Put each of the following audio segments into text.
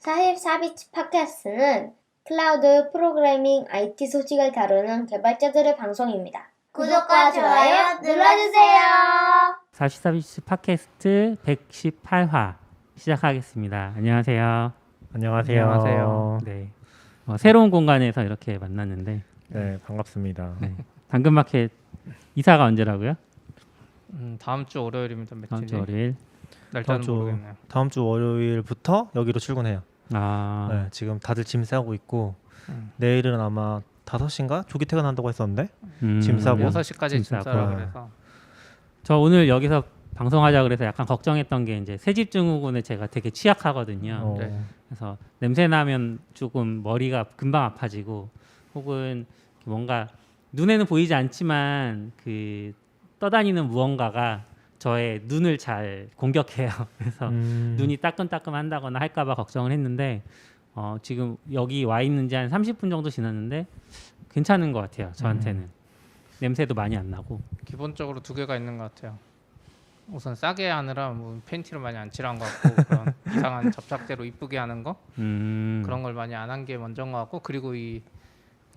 44비치 팟캐스트는 클라우드 프로그래밍 IT 소식을 다루는 개발자들의 방송입니다. 구독과 좋아요 눌러주세요. 44비치 팟캐스트 118화 시작하겠습니다. 안녕하세요. 안녕하세요. 네, 새로운 공간에서 이렇게 만났는데 네, 반갑습니다. 네. 당근마켓 이사가 언제라고요? 다음 주 월요일입니다. 며칠이? 다음 주 월요일. 날짜는 모르겠네요. 다음 주 월요일부터 여기로 출근해요. 아, 네, 지금 다들 짐 싸고 있고 내일은 아마 5시인가 조기 퇴근한다고 했었는데 짐 싸고 6시까지 짐 싸고. 싸라 그래서 저 오늘 여기서 방송하자 그래서 약간 걱정했던 게 이제 새집 증후군에 제가 되게 취약하거든요. 네. 그래서 냄새 나면 조금 머리가 금방 아파지고 혹은 뭔가 눈에는 보이지 않지만 그 떠다니는 무언가가 저의 눈을 잘 공격해요. 그래서 눈이 따끔따끔한다거나 할까봐 걱정을 했는데 지금 여기 와 있는 지 한 30분 정도 지났는데 괜찮은 것 같아요. 저한테는 냄새도 많이 안 나고. 기본적으로 두 개가 있는 것 같아요. 우선 싸게 하느라 뭐 팬티를 많이 안 칠한 것 같고 그런 이상한 접착제로 이쁘게 하는 거 그런 걸 많이 안 한 게 먼저인 것 같고, 그리고 이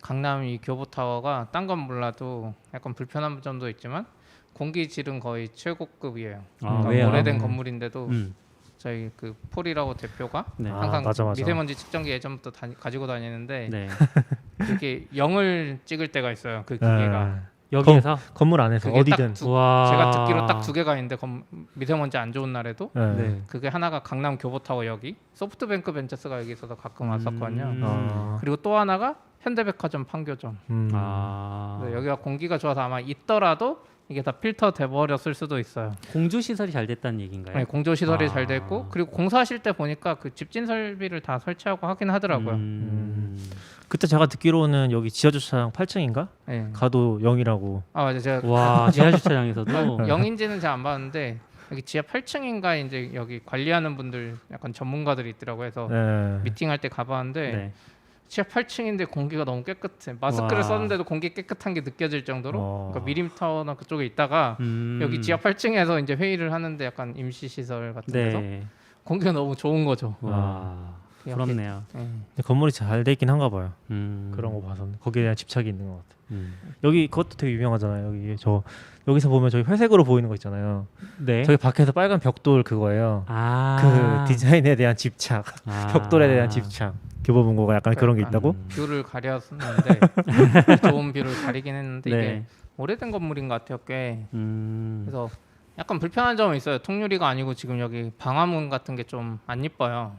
강남 이 교보타워가 딴 건 몰라도 약간 불편한 점도 있지만 공기질은 거의 최고급이에요. 그러니까 왜요? 오래된 건물인데도 음. 저희 그 폴이라고 대표가 네. 항상 맞아. 미세먼지 측정기 예전부터 가지고 다니는데 네. 그게 0을 찍을 때가 있어요. 그 기계가. 여기에서 건물 안에서 그게 어디든. 와. 제가 듣기로 딱 2개가 있는데 미세먼지 안 좋은 날에도 네. 그게 하나가 강남 교보타워 여기, 소프트뱅크 벤처스가 여기서도 가끔 왔었거든요. 그리고 또 하나가 현대백화점 판교점. 그래서 여기가 공기가 좋아서 아마 있더라도 이게 다 필터 돼 버렸을 수도 있어요. 공조 시설이 잘 됐다는 얘기인가요? 네, 공조 시설이 아. 잘 됐고, 그리고 공사하실 때 보니까 그 집진 설비를 다 설치하고 하긴 하더라고요. 그때 제가 듣기로는 여기 지하 주차장 8층인가? 네. 가도 0이라고. 아 맞아, 제가 와, 지하 주차장에서도 0인지는 잘 안 봤는데 여기 지하 8층인가 이제 여기 관리하는 분들 약간 전문가들이 있더라고요. 해서 네. 미팅할 때 가봤는데 네. 지하 8층인데 공기가 너무 깨끗해. 마스크를 와. 썼는데도 공기 깨끗한 게 느껴질 정도로. 그러니까 미림타워나 그쪽에 있다가 음. 여기 지하 8층에서 이제 회의를 하는데 약간 임시 시설 같은 데서 네. 공기가 너무 좋은 거죠. 와, 부럽네요. 네. 근데 건물이 잘 돼 있긴 한가 봐요. 음. 그런 거 봐서 거기에 대한 집착이 있는 것 같아요. 음. 여기 그것도 되게 유명하잖아요. 여기서 보면 저기 회색으로 보이는 거 있잖아요. 네. 저기 밖에서 빨간 벽돌 그거예요. 그 디자인에 대한 집착, 벽돌에 대한 집착. 교보문고가 약간 그런 게 있다고? 뷰를 가렸는데 좋은 뷰를 가리긴 했는데 네. 이게 오래된 건물인 것 같아요. 꽤. 음. 그래서 약간 불편한 점은 있어요. 통유리가 아니고 지금 여기 방화문 같은 게 좀 안 이뻐요.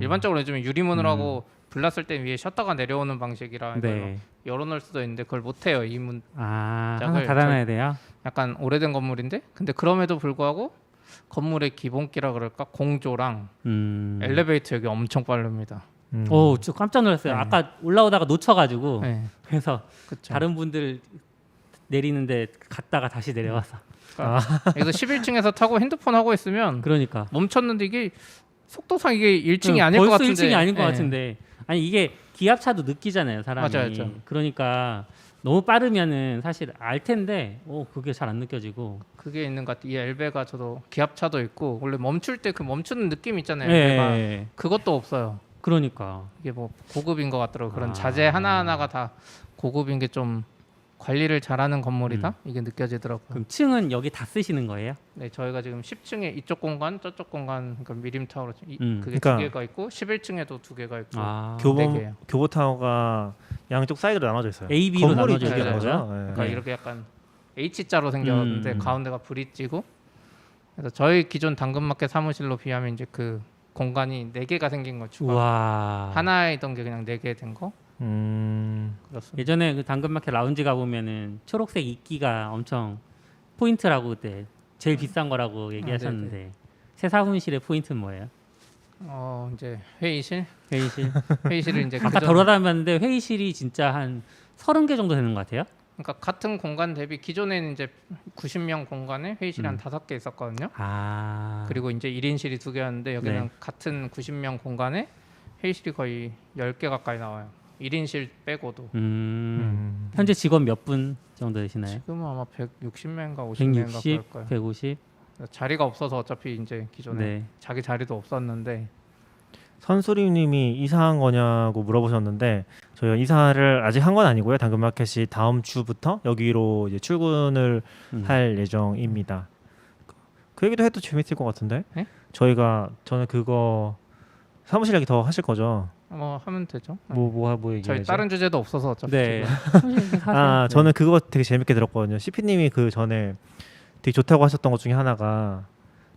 일반적으로 요즘 유리문을 하고 불났을 때 위에 셔터가 내려오는 방식이라 이걸 네. 열어놓을 수도 있는데 그걸 못해요. 이 문 항상 닫아놔야 돼요. 약간 오래된 건물인데, 근데 그럼에도 불구하고 건물의 기본기라 그럴까, 공조랑 엘리베이터 여기 엄청 빠릅니다. 오, 저 깜짝 놀랐어요. 네. 아까 올라오다가 놓쳐가지고 네, 그래서 그쵸. 다른 분들 내리는데 갔다가 다시 내려와서. 여기서 11층에서 타고 핸드폰 하고 있으면 그러니까. 멈췄는데 이게 속도상 이게 1층이 아닐 것 벌써 같은데. 1층이 아닌 것 네. 같은데. 아니 이게 기압차도 느끼잖아요, 사람이. 맞아요. 그러니까 너무 빠르면은 사실 알 텐데, 그게 잘 안 느껴지고. 그게 있는 것 같아요. 이 엘베가 저도 기압차도 있고 원래 멈출 때 그 멈추는 느낌 있잖아요. 엘베가 네. 그것도 없어요. 그러니까. 이게 뭐 고급인 것 같더라고. 그런 자재 하나하나가 다 고급인 게 좀 관리를 잘하는 건물이다 이게 느껴지더라고요. 그럼 층은 여기 다 쓰시는 거예요? 네, 저희가 지금 10층에 이쪽 공간, 저쪽 공간, 그러니까 미림타워로 그게 그러니까 2개가 있고 11층에도 2개가 있고. 교보 네 개예요. 교보타워가 양쪽 사이드로 나눠져 있어요. A, B로 건물이 나눠져 두 개인 있어요. 거죠. 그러니까 네. 이렇게 약간 H자로 생겼는데 가운데가 브릿지고, 그래서 저희 기존 당근마켓 사무실로 비하면 이제 그 공간이 4개가 생긴 거 추가. 우와. 하나이던 게 그냥 4개 된 거. 그렇습니다. 예전에 그 당근마켓 라운지 가보면은 초록색 이끼가 엄청 포인트라고 그때 제일 비싼 거라고 얘기하셨는데 새 사무실의 포인트는 뭐예요? 이제 회의실 회의실? 회의실을 이제 아까 돌아다녔는데 회의실이 진짜 한 30개 정도 되는 것 같아요? 그러니까 같은 공간 대비 기존에는 이제 90명 공간에 회의실이 한 5개 있었거든요. 그리고 이제 1인실이 2개였는데 여기는 네. 같은 90명 공간에 회의실이 거의 10개 가까이 나와요. 1인실 빼고도. 현재 직원 몇 분 정도 되시나요? 지금은 아마 160명인가 50명인가 160, 그럴 거예요. 150. 자리가 없어서 어차피 이제 기존에 네. 자기 자리도 없었는데 선수리님이 이사한 거냐고 물어보셨는데 저희가 이사를 아직 한 건 아니고요. 당근마켓이 다음 주부터 여기로 이제 출근을 할 예정입니다. 그 얘기도 해도 재밌을 것 같은데. 네? 저는 그거 사무실 얘기 더 하실 거죠? 뭐 하면 되죠. 뭐 저희 얘기해야죠? 다른 주제도 없어서 어차피 네. 지금. 저는 그거 되게 재밌게 들었거든요. CP님이 그 전에 되게 좋다고 하셨던 것 중에 하나가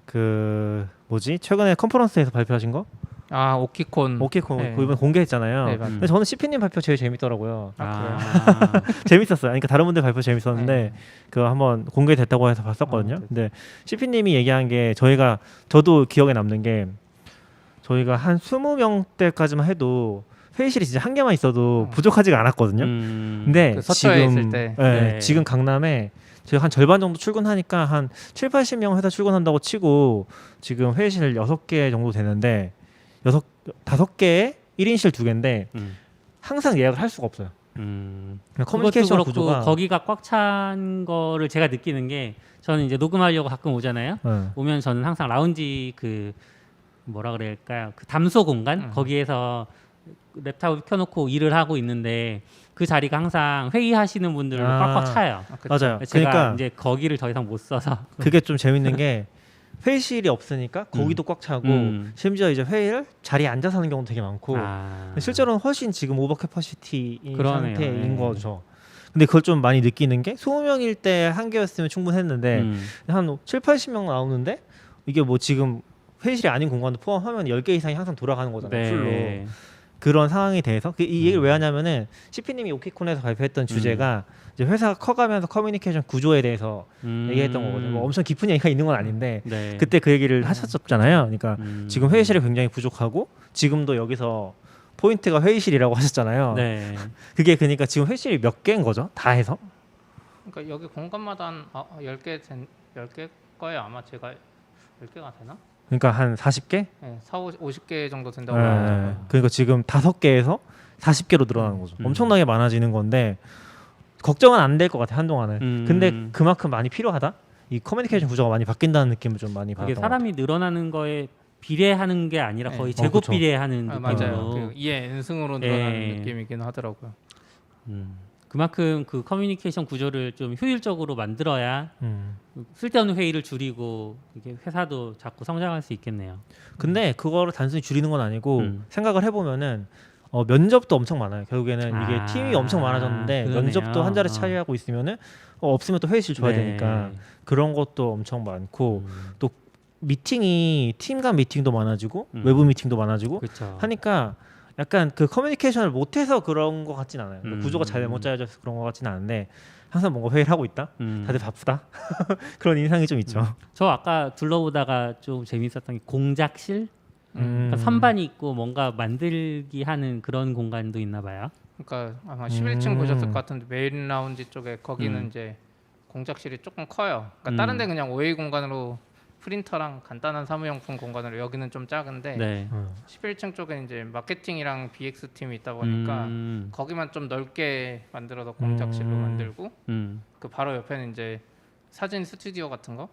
그 뭐지? 최근에 컨퍼런스에서 발표하신 거? 오키콘. 오케이콘 네. 이번 공개했잖아요. 네, 맞아요. 근데 저는 CP님 발표 제일 재밌더라고요. 그래요? 재밌었어요. 그러니까 다른 분들 발표 재밌었는데 네. 그거 한번 공개됐다고 해서 봤었거든요. 네. 근데 CP님이 얘기한 게 저도 기억에 남는 게 저희가 한 20명대까지만 해도 회의실이 진짜 한 개만 있어도 부족하지가 않았거든요. 근데 그 서초에 있을 지금 때. 네. 지금 강남에 저희 한 절반 정도 출근하니까 한 7, 80명 회사 출근한다고 치고 지금 회의실 6개 정도 되는데 5개에 1인실 2개인데 항상 예약을 할 수가 없어요. 커뮤니케이션 그것도 그렇고 구조가 거기가 꽉 찬 거를 제가 느끼는 게 저는 이제 녹음하려고 가끔 오잖아요. 오면 저는 항상 라운지 그 뭐라 그럴까요? 그 담소 공간 거기에서 랩탑을 켜놓고 일을 하고 있는데 그 자리가 항상 회의하시는 분들로 꽉꽉 차요. 맞아요. 제가 그러니까 이제 거기를 더 이상 못 써서 그게 좀 재밌는 게 회의실이 없으니까 거기도 꽉 차고 심지어 이제 회의를 자리에 앉아서 하는 경우도 되게 많고 실제로는 훨씬 지금 오버 캐퍼시티인 그러네요. 상태인 네. 거죠. 근데 그걸 좀 많이 느끼는 게 20명일 때 한 개였으면 충분했는데 한 7, 80명 나오는데 이게 뭐 지금 회의실이 아닌 공간도 포함하면 10개 이상이 항상 돌아가는 거잖아요. 풀로. 그런 상황에 대해서 이 얘기를 왜 하냐면은 CP님이 오키콘에서 발표했던 주제가 이제 회사가 커가면서 커뮤니케이션 구조에 대해서 얘기했던 거거든요. 뭐 엄청 깊은 얘기가 있는 건 아닌데 네. 그때 그 얘기를 하셨었잖아요. 그러니까 지금 회의실이 굉장히 부족하고 지금도 여기서 포인트가 회의실이라고 하셨잖아요. 네. 그게 그러니까 지금 회의실이 몇 개인 거죠? 다 해서? 그러니까 여기 공간마다 한 10개 거예요. 아마 제가 10개가 되나? 그러니까 한 40개? 네, 50개 정도 된다고 하더라고요. 그러니까 지금 5개에서 40개로 늘어나는 거죠. 엄청나게 많아지는 건데 걱정은 안 될 것 같아 한동안은. 근데 그만큼 많이 필요하다. 이 커뮤니케이션 구조가 많이 바뀐다는 느낌을 좀 많이 그게 받았던 사람이 늘어나는 거에 비례하는 게 아니라 거의 제곱 그쵸. 비례하는 맞아요. 느낌으로 그 2의 n승으로 늘어나는 느낌이긴 하더라고요. 그만큼 그 커뮤니케이션 구조를 좀 효율적으로 만들어야 쓸데없는 회의를 줄이고 이게 회사도 자꾸 성장할 수 있겠네요. 근데 그거를 단순히 줄이는 건 아니고 생각을 해보면은 면접도 엄청 많아요. 결국에는 이게 팀이 엄청 많아졌는데 그러네요. 면접도 한 자리 차지하고 있으면은 없으면 또 회의실 줘야 되니까 그런 것도 엄청 많고 또 미팅이 팀 간 미팅도 많아지고 외부 미팅도 많아지고 그렇죠. 하니까 약간 그 커뮤니케이션을 못해서 그런 것 같진 않아요. 구조가 잘 못 짜여져서 그런 것 같진 않은데 항상 뭔가 회의를 하고 있다. 다들 바쁘다. 그런 인상이 좀 있죠. 저 아까 둘러보다가 좀 재밌었던 게 공작실, 그러니까 선반이 있고 뭔가 만들기 하는 그런 공간도 있나 봐요. 그러니까 아마 11층 보셨을 것 같은데 메인 라운지 쪽에 거기는 이제 공작실이 조금 커요. 그러니까 다른 데 그냥 OA 공간으로 프린터랑 간단한 사무용품 공간으로 여기는 좀 작은데 네. 11층 쪽에 이제 마케팅이랑 BX 팀이 있다 보니까 거기만 좀 넓게 만들어서 공작실로 만들고 그 바로 옆에는 이제 사진 스튜디오 같은 거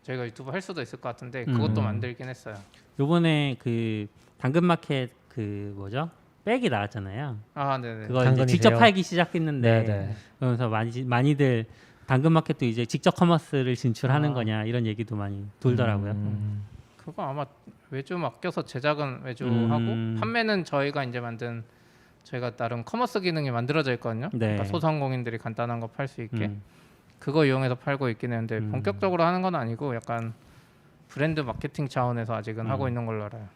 저희가 유튜브 할 수도 있을 것 같은데 그것도 만들긴 했어요. 요번에 그 당근마켓 그 뭐죠? 백이 나왔잖아요. 네네. 그거 이제 당근이세요? 직접 팔기 시작했는데 네네. 그러면서 많이들 당근마켓도 이제 직접 커머스를 진출하는 거냐 이런 얘기도 많이 돌더라고요. 그거 아마 외주 맡겨서 제작은 외주하고 판매는 저희가 이제 만든 저희가 나름 커머스 기능이 만들어져 있거든요. 네. 그러니까 소상공인들이 간단한 거 팔 수 있게 그거 이용해서 팔고 있긴 했는데 본격적으로 하는 건 아니고 약간 브랜드 마케팅 차원에서 아직은 하고 있는 걸로 알아요.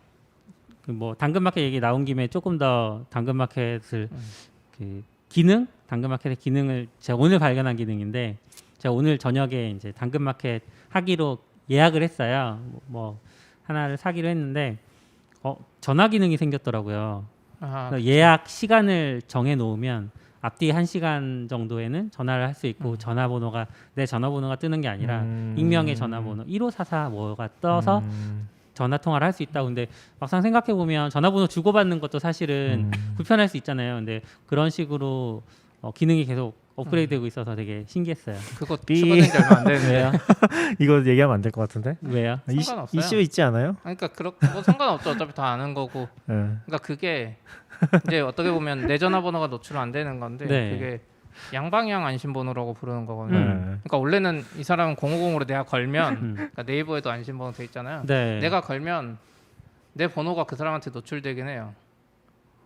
그 뭐 당근마켓 얘기 나온 김에 조금 더 당근마켓을 그 기능, 당근마켓의 기능을 제가 오늘 발견한 기능인데 제가 오늘 저녁에 이제 당근마켓 하기로 예약을 했어요. 뭐 하나를 사기로 했는데 전화 기능이 생겼더라고요. 그래서 예약 시간을 정해 놓으면 앞뒤 1시간 정도에는 전화를 할 수 있고 전화번호가 내 전화번호가 뜨는 게 아니라 익명의 전화번호 1544 뭐가 떠서 전화 통화를 할 수 있다고. 근데 막상 생각해 보면 전화번호 주고받는 것도 사실은 불편할 수 있잖아요. 근데 그런 식으로 기능이 계속 업그레이드되고 있어서 되게 신기했어요. 그거 삐. 추가된 지 얼마 안 됐는데. 왜요? 이거 얘기하면 안 될 것 같은데? 왜요? 상관없어요. 이슈 있지 않아요? 그러니까 그거 상관없죠. 어차피 다 아는 거고. 네. 그러니까 그게 이제 어떻게 보면 내 전화번호가 노출 안 되는 건데 네. 그게 양방향 안심번호라고 부르는 거거든요. 네. 그러니까 원래는 이 사람은 050으로 내가 걸면 그러니까 네이버에도 안심번호 돼 있잖아요. 네. 내가 걸면 내 번호가 그 사람한테 노출되긴 해요.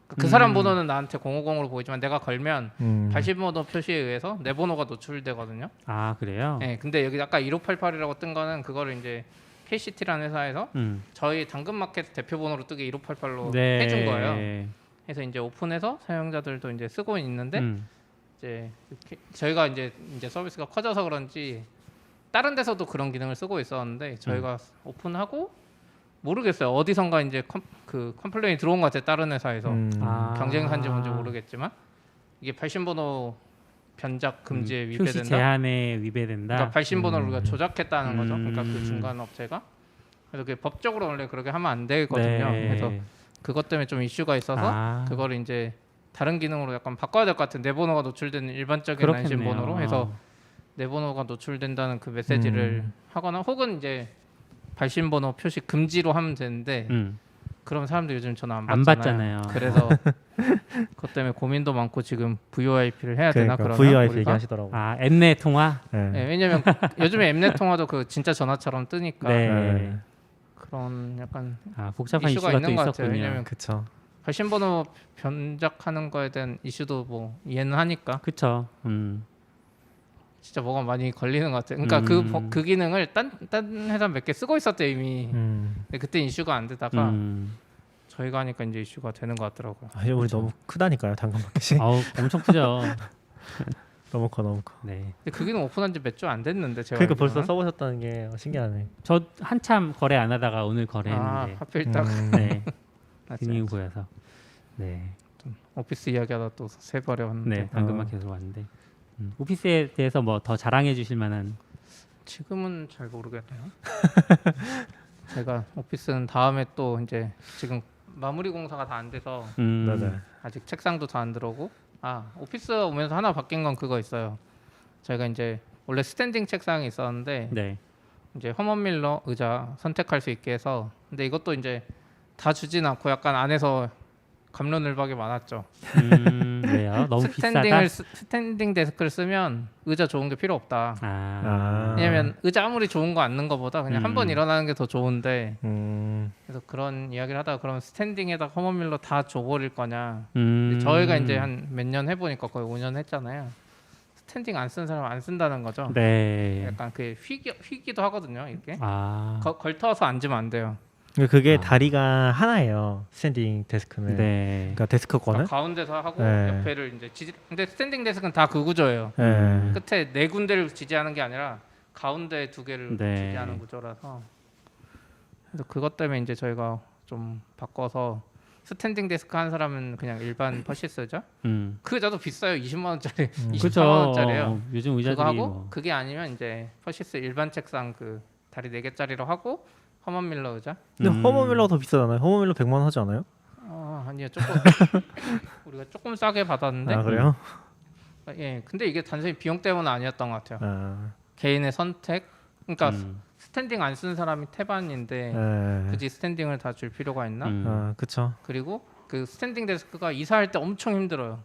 그러니까 그 사람 번호는 나한테 050으로 보이지만 내가 걸면 발신번호 표시에 의해서 내 번호가 노출되거든요. 아 그래요? 네, 근데 여기 아까 1588이라고 뜬 거는 그거를 이제 KCT라는 회사에서 저희 당근마켓 대표 번호로 뜨게 1588로 네. 해준 거예요. 그래서 이제 오픈해서 사용자들도 이제 쓰고 있는데 이제 저희가 이제 서비스가 커져서 그런지 다른 데서도 그런 기능을 쓰고 있었는데 저희가 오픈하고 모르겠어요. 어디선가 이제 컴플레인이 들어온 것 같아요. 다른 회사에서 아. 경쟁사인지 뭔지 모르겠지만 이게 발신번호 변작 금지에 표시 위배된다. 제한에 위배된다. 그러니까 발신번호를 우리가 조작했다는 거죠. 그러니까 그 중간 업체가 그래서 그게 법적으로 원래 그렇게 하면 안 되거든요. 네. 그래서 그것 때문에 좀 이슈가 있어서 그거를 이제 다른 기능으로 약간 바꿔야 될 것 같은 내 번호가 노출되는 일반적인 그렇겠네요. 안심번호로 해서 내 번호가 노출된다는 그 메시지를 하거나 혹은 이제 발신번호 표시 금지로 하면 되는데 그럼 사람들 요즘 전화 안 받잖아요. 그래서 그것 때문에 고민도 많고 지금 VoIP를 해야 되나 그러나 VoIP 우리가? 얘기하시더라고. 아 엠넷 통화. 네. 네, 왜냐면 요즘에 엠넷 통화도 그 진짜 전화처럼 뜨니까 네. 그런 약간 아 복잡한 이슈가 이슈가 또 있는 것 같아요. 있었군요. 왜냐면 그쵸. 발신번호 변작하는 거에 대한 이슈도 뭐 이해는 하니까 그쵸. 진짜 뭐가 많이 걸리는 것 같아요. 그러니까 그 기능을 딴 회사 몇 개 쓰고 있었대 이미. 근데 그때 이슈가 안 되다가 저희가 하니까 이제 이슈가 되는 것 같더라고요. 아, 우리 너무 크다니까요 당근마켓이. 아우 엄청 크죠. 너무 커. 네. 근데 그 기능 오픈한 지 몇 주 안 됐는데 제가 그러니까 벌써 알기로는. 써보셨다는 게 신기하네. 저 한참 거래 안 하다가 오늘 아 거래했는데. 하필 딱 네. 맞지. 기능이 보여서. 네. 오피스 이야기하다 또 새버렸는데 네. 당근마켓으로 왔는데. 오피스에 대해서 뭐 더 자랑해 주실 만한. 지금은 잘 모르겠네요. 제가 오피스는 다음에 또 이제 지금 마무리 공사가 다 안 돼서 네네. 아직 책상도 다 안 들어오고 오피스 오면서 하나 바뀐 건 그거 있어요. 저희가 이제 원래 스탠딩 책상이 있었는데 네. 이제 허먼 밀러 의자 선택할 수 있게 해서 근데 이것도 이제 다 주진 않고 약간 안에서 갑론을박이 많았죠. 왜요? 너무 비싸다. 스탠딩 데스크를 쓰면 의자 좋은 게 필요 없다. 아. 왜냐면 의자 아무리 좋은 거 앉는 것보다 그냥 한 번 일어나는 게 더 좋은데 그래서 그런 이야기를 하다가 그럼 스탠딩에다가 허먼 밀러 다 줘버릴 거냐. 근데 저희가 이제 한 몇 년 해보니까 거의 5년 했잖아요. 스탠딩 안 쓰는 사람 안 쓴다는 거죠. 네. 약간 그 휘기도 하거든요. 이렇게 아. 걸터서 앉으면 안 돼요. 그게 다리가 하나예요. 스탠딩 데스크는. 네. 그러니까 데스크권은. 가운데서 하고 네. 옆에를 이제 근데 스탠딩 데스크는 다 그 구조예요. 네. 끝에 네 군데를 지지하는 게 아니라 가운데 두 개를 네. 지지하는 구조라서 그래서 그것 때문에 이제 저희가 좀 바꿔서 스탠딩 데스크 한 사람은 그냥 일반 퍼시스죠. 그 의자도 비싸요. 20만 원짜리, 24만 원짜리예요. 요즘 의자들이 그거 하고 뭐. 그게 아니면 이제 퍼시스 일반 책상 그 다리 4개짜리로 하고 허먼 밀러 의자. 근데 허먼 밀러가 더 비싸잖아요. 허먼 밀러 100만 원 하지 않아요? 아니요 조금 우리가 조금 싸게 받았는데. 아 그래요? 예, 근데 이게 단순히 비용 때문은 아니었던 것 같아요. 아. 개인의 선택. 그러니까 스탠딩 안 쓰는 사람이 태반인데 네. 굳이 스탠딩을 다 줄 필요가 있나? 아 그쵸. 그리고 그 스탠딩 데스크가 이사할 때 엄청 힘들어요.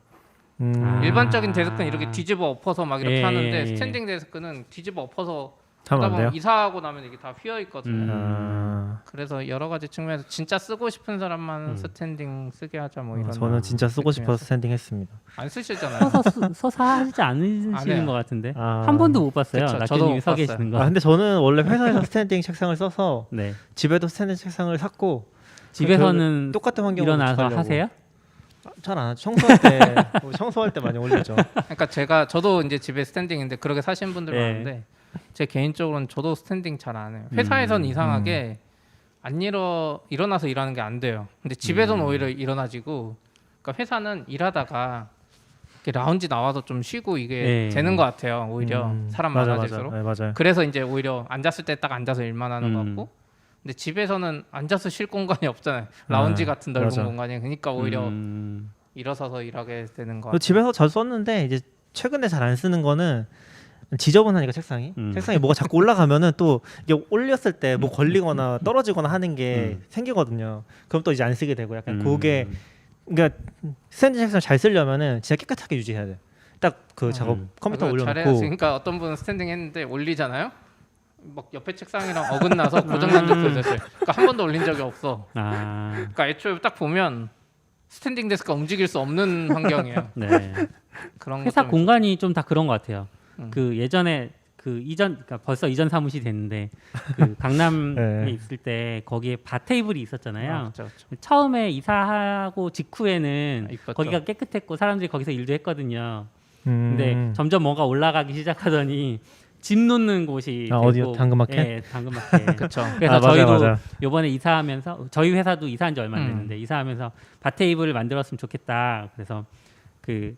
아. 일반적인 데스크는 이렇게 뒤집어 엎어서 막 이렇게 예, 하는데 예. 스탠딩 데스크는 뒤집어 엎어서 하면 하다 안 돼요? 보면 이사하고 나면 이게 다 휘어 있거든요. 아. 그래서 여러 가지 측면에서 진짜 쓰고 싶은 사람만 스탠딩 쓰게 하자 뭐 이런. 저는 진짜 쓰고 싶어서 스탠딩 했습니다. 안 쓰시잖아요. 서서 하지 안 해요. 않으시는 것 같은데 아. 한 번도 못 봤어요. 그쵸, 저도 낙교님이 못 서 봤어요. 계시는 거. 아 근데 저는 원래 회사에서 스탠딩 책상을 써서 네. 집에도 스탠딩 책상을 샀고 집에서는 똑같은 환경으로 일어나서 가려고. 하세요? 잘 안 하죠. 청소할 때 많이 올리죠. 그러니까 저도 이제 집에 스탠딩인데 그렇게 사신 분들 네. 많은데 제 개인적으로는 저도 스탠딩 잘 안 해요. 회사에선 이상하게 안 일어나서 일하는 게 안 돼요. 근데 집에서는 오히려 일어나지고 그러니까 회사는 일하다가 이렇게 라운지 나와서 좀 쉬고 이게 네. 되는 것 같아요. 오히려 사람 맞아, 많아질수록. 맞아. 네, 맞아요. 그래서 이제 오히려 앉았을 때 딱 앉아서 일만 하는 것 같고 근데 집에서는 앉아서 쉴 공간이 없잖아요. 라운지 같은 넓은 맞아. 공간이. 그러니까 오히려 음. 일어서서 일하게 되는 것 저 같아요. 집에서 잘 썼는데 이제 최근에 잘 안 쓰는 거는 지저분하니까 책상이 뭐가 자꾸 올라가면은 또 이게 올렸을 때 뭐 걸리거나 떨어지거나 하는 게 생기거든요. 그럼 또 이제 안 쓰게 되고 약간 그게 그러니까 스탠드 책상을 잘 쓰려면은 진짜 깨끗하게 유지해야 돼. 딱 그 작업 컴퓨터 그걸 잘해야지. 올려놓고 그러니까 어떤 분은 스탠딩 했는데 올리잖아요. 막 옆에 책상이랑 어긋나서 고장난 적도 있었어요. 그러니까 한 번도 올린 적이 없어. 그러니까 애초에 딱 보면 스탠딩 데스크가 움직일 수 없는 환경이에요. 네. 그런 회사 것 좀 공간이 좀 다 그런 것 같아요. 그 예전에 그 이전 그러니까 벌써 이전 사무실이 됐는데 그 강남에 네. 있을 때 거기에 바 테이블이 있었잖아요. 그렇죠, 그렇죠. 처음에 이사하고 직후에는 이뻤죠. 거기가 깨끗했고 사람들이 거기서 일도 했거든요. 음. 근데 점점 뭔가 올라가기 시작하더니 짐 놓는 곳이 되고, 어디요? 당근마켓? 예, 당근마켓. 그렇죠. 그래서 맞아, 저희도 맞아. 요번에 이사하면서 저희 회사도 이사한 지 얼마 안 됐는데 이사하면서 바 테이블을 만들었으면 좋겠다. 그래서 그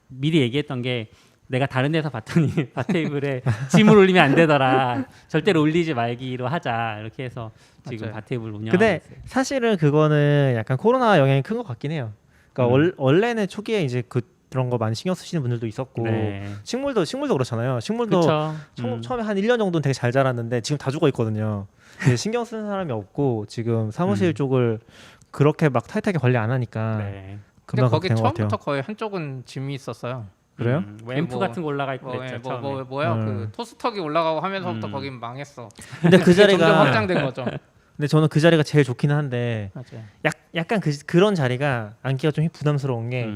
미리 얘기했던 게 내가 다른 데서 봤더니 바 테이블에 짐을 올리면 안 되더라. 절대로 올리지 말기로 하자. 이렇게 해서 지금 맞아요. 바 테이블 운영하고 근데 있어요. 사실은 그거는 약간 코로나 영향이 큰 것 같긴 해요. 그러니까 원래는 초기에 이제 그런 거 많이 신경 쓰시는 분들도 있었고 네. 식물도 그렇잖아요. 식물도 그쵸. 처음에 한 1년 정도는 되게 잘 자랐는데 지금 다 죽어 있거든요. 근데 신경 쓰는 사람이 없고 지금 사무실 쪽을 그렇게 막 타이트하게 관리 안 하니까 네. 근데 금방 거기 그렇게 된 것 같아요. 처음부터 거의 한쪽은 짐이 있었어요. 그래요? 앰프 뭐, 같은 거 올라가 있고 그랬죠. 처음에. 뭐야 그 토스터기 올라가고 하면서부터 거긴 망했어. 근데 그 그게 점점 자리가 확장된 거죠. 근데 저는 그 자리가 제일 좋기는 한데 맞아요. 약간 그런 자리가 앉기가 좀 부담스러운 게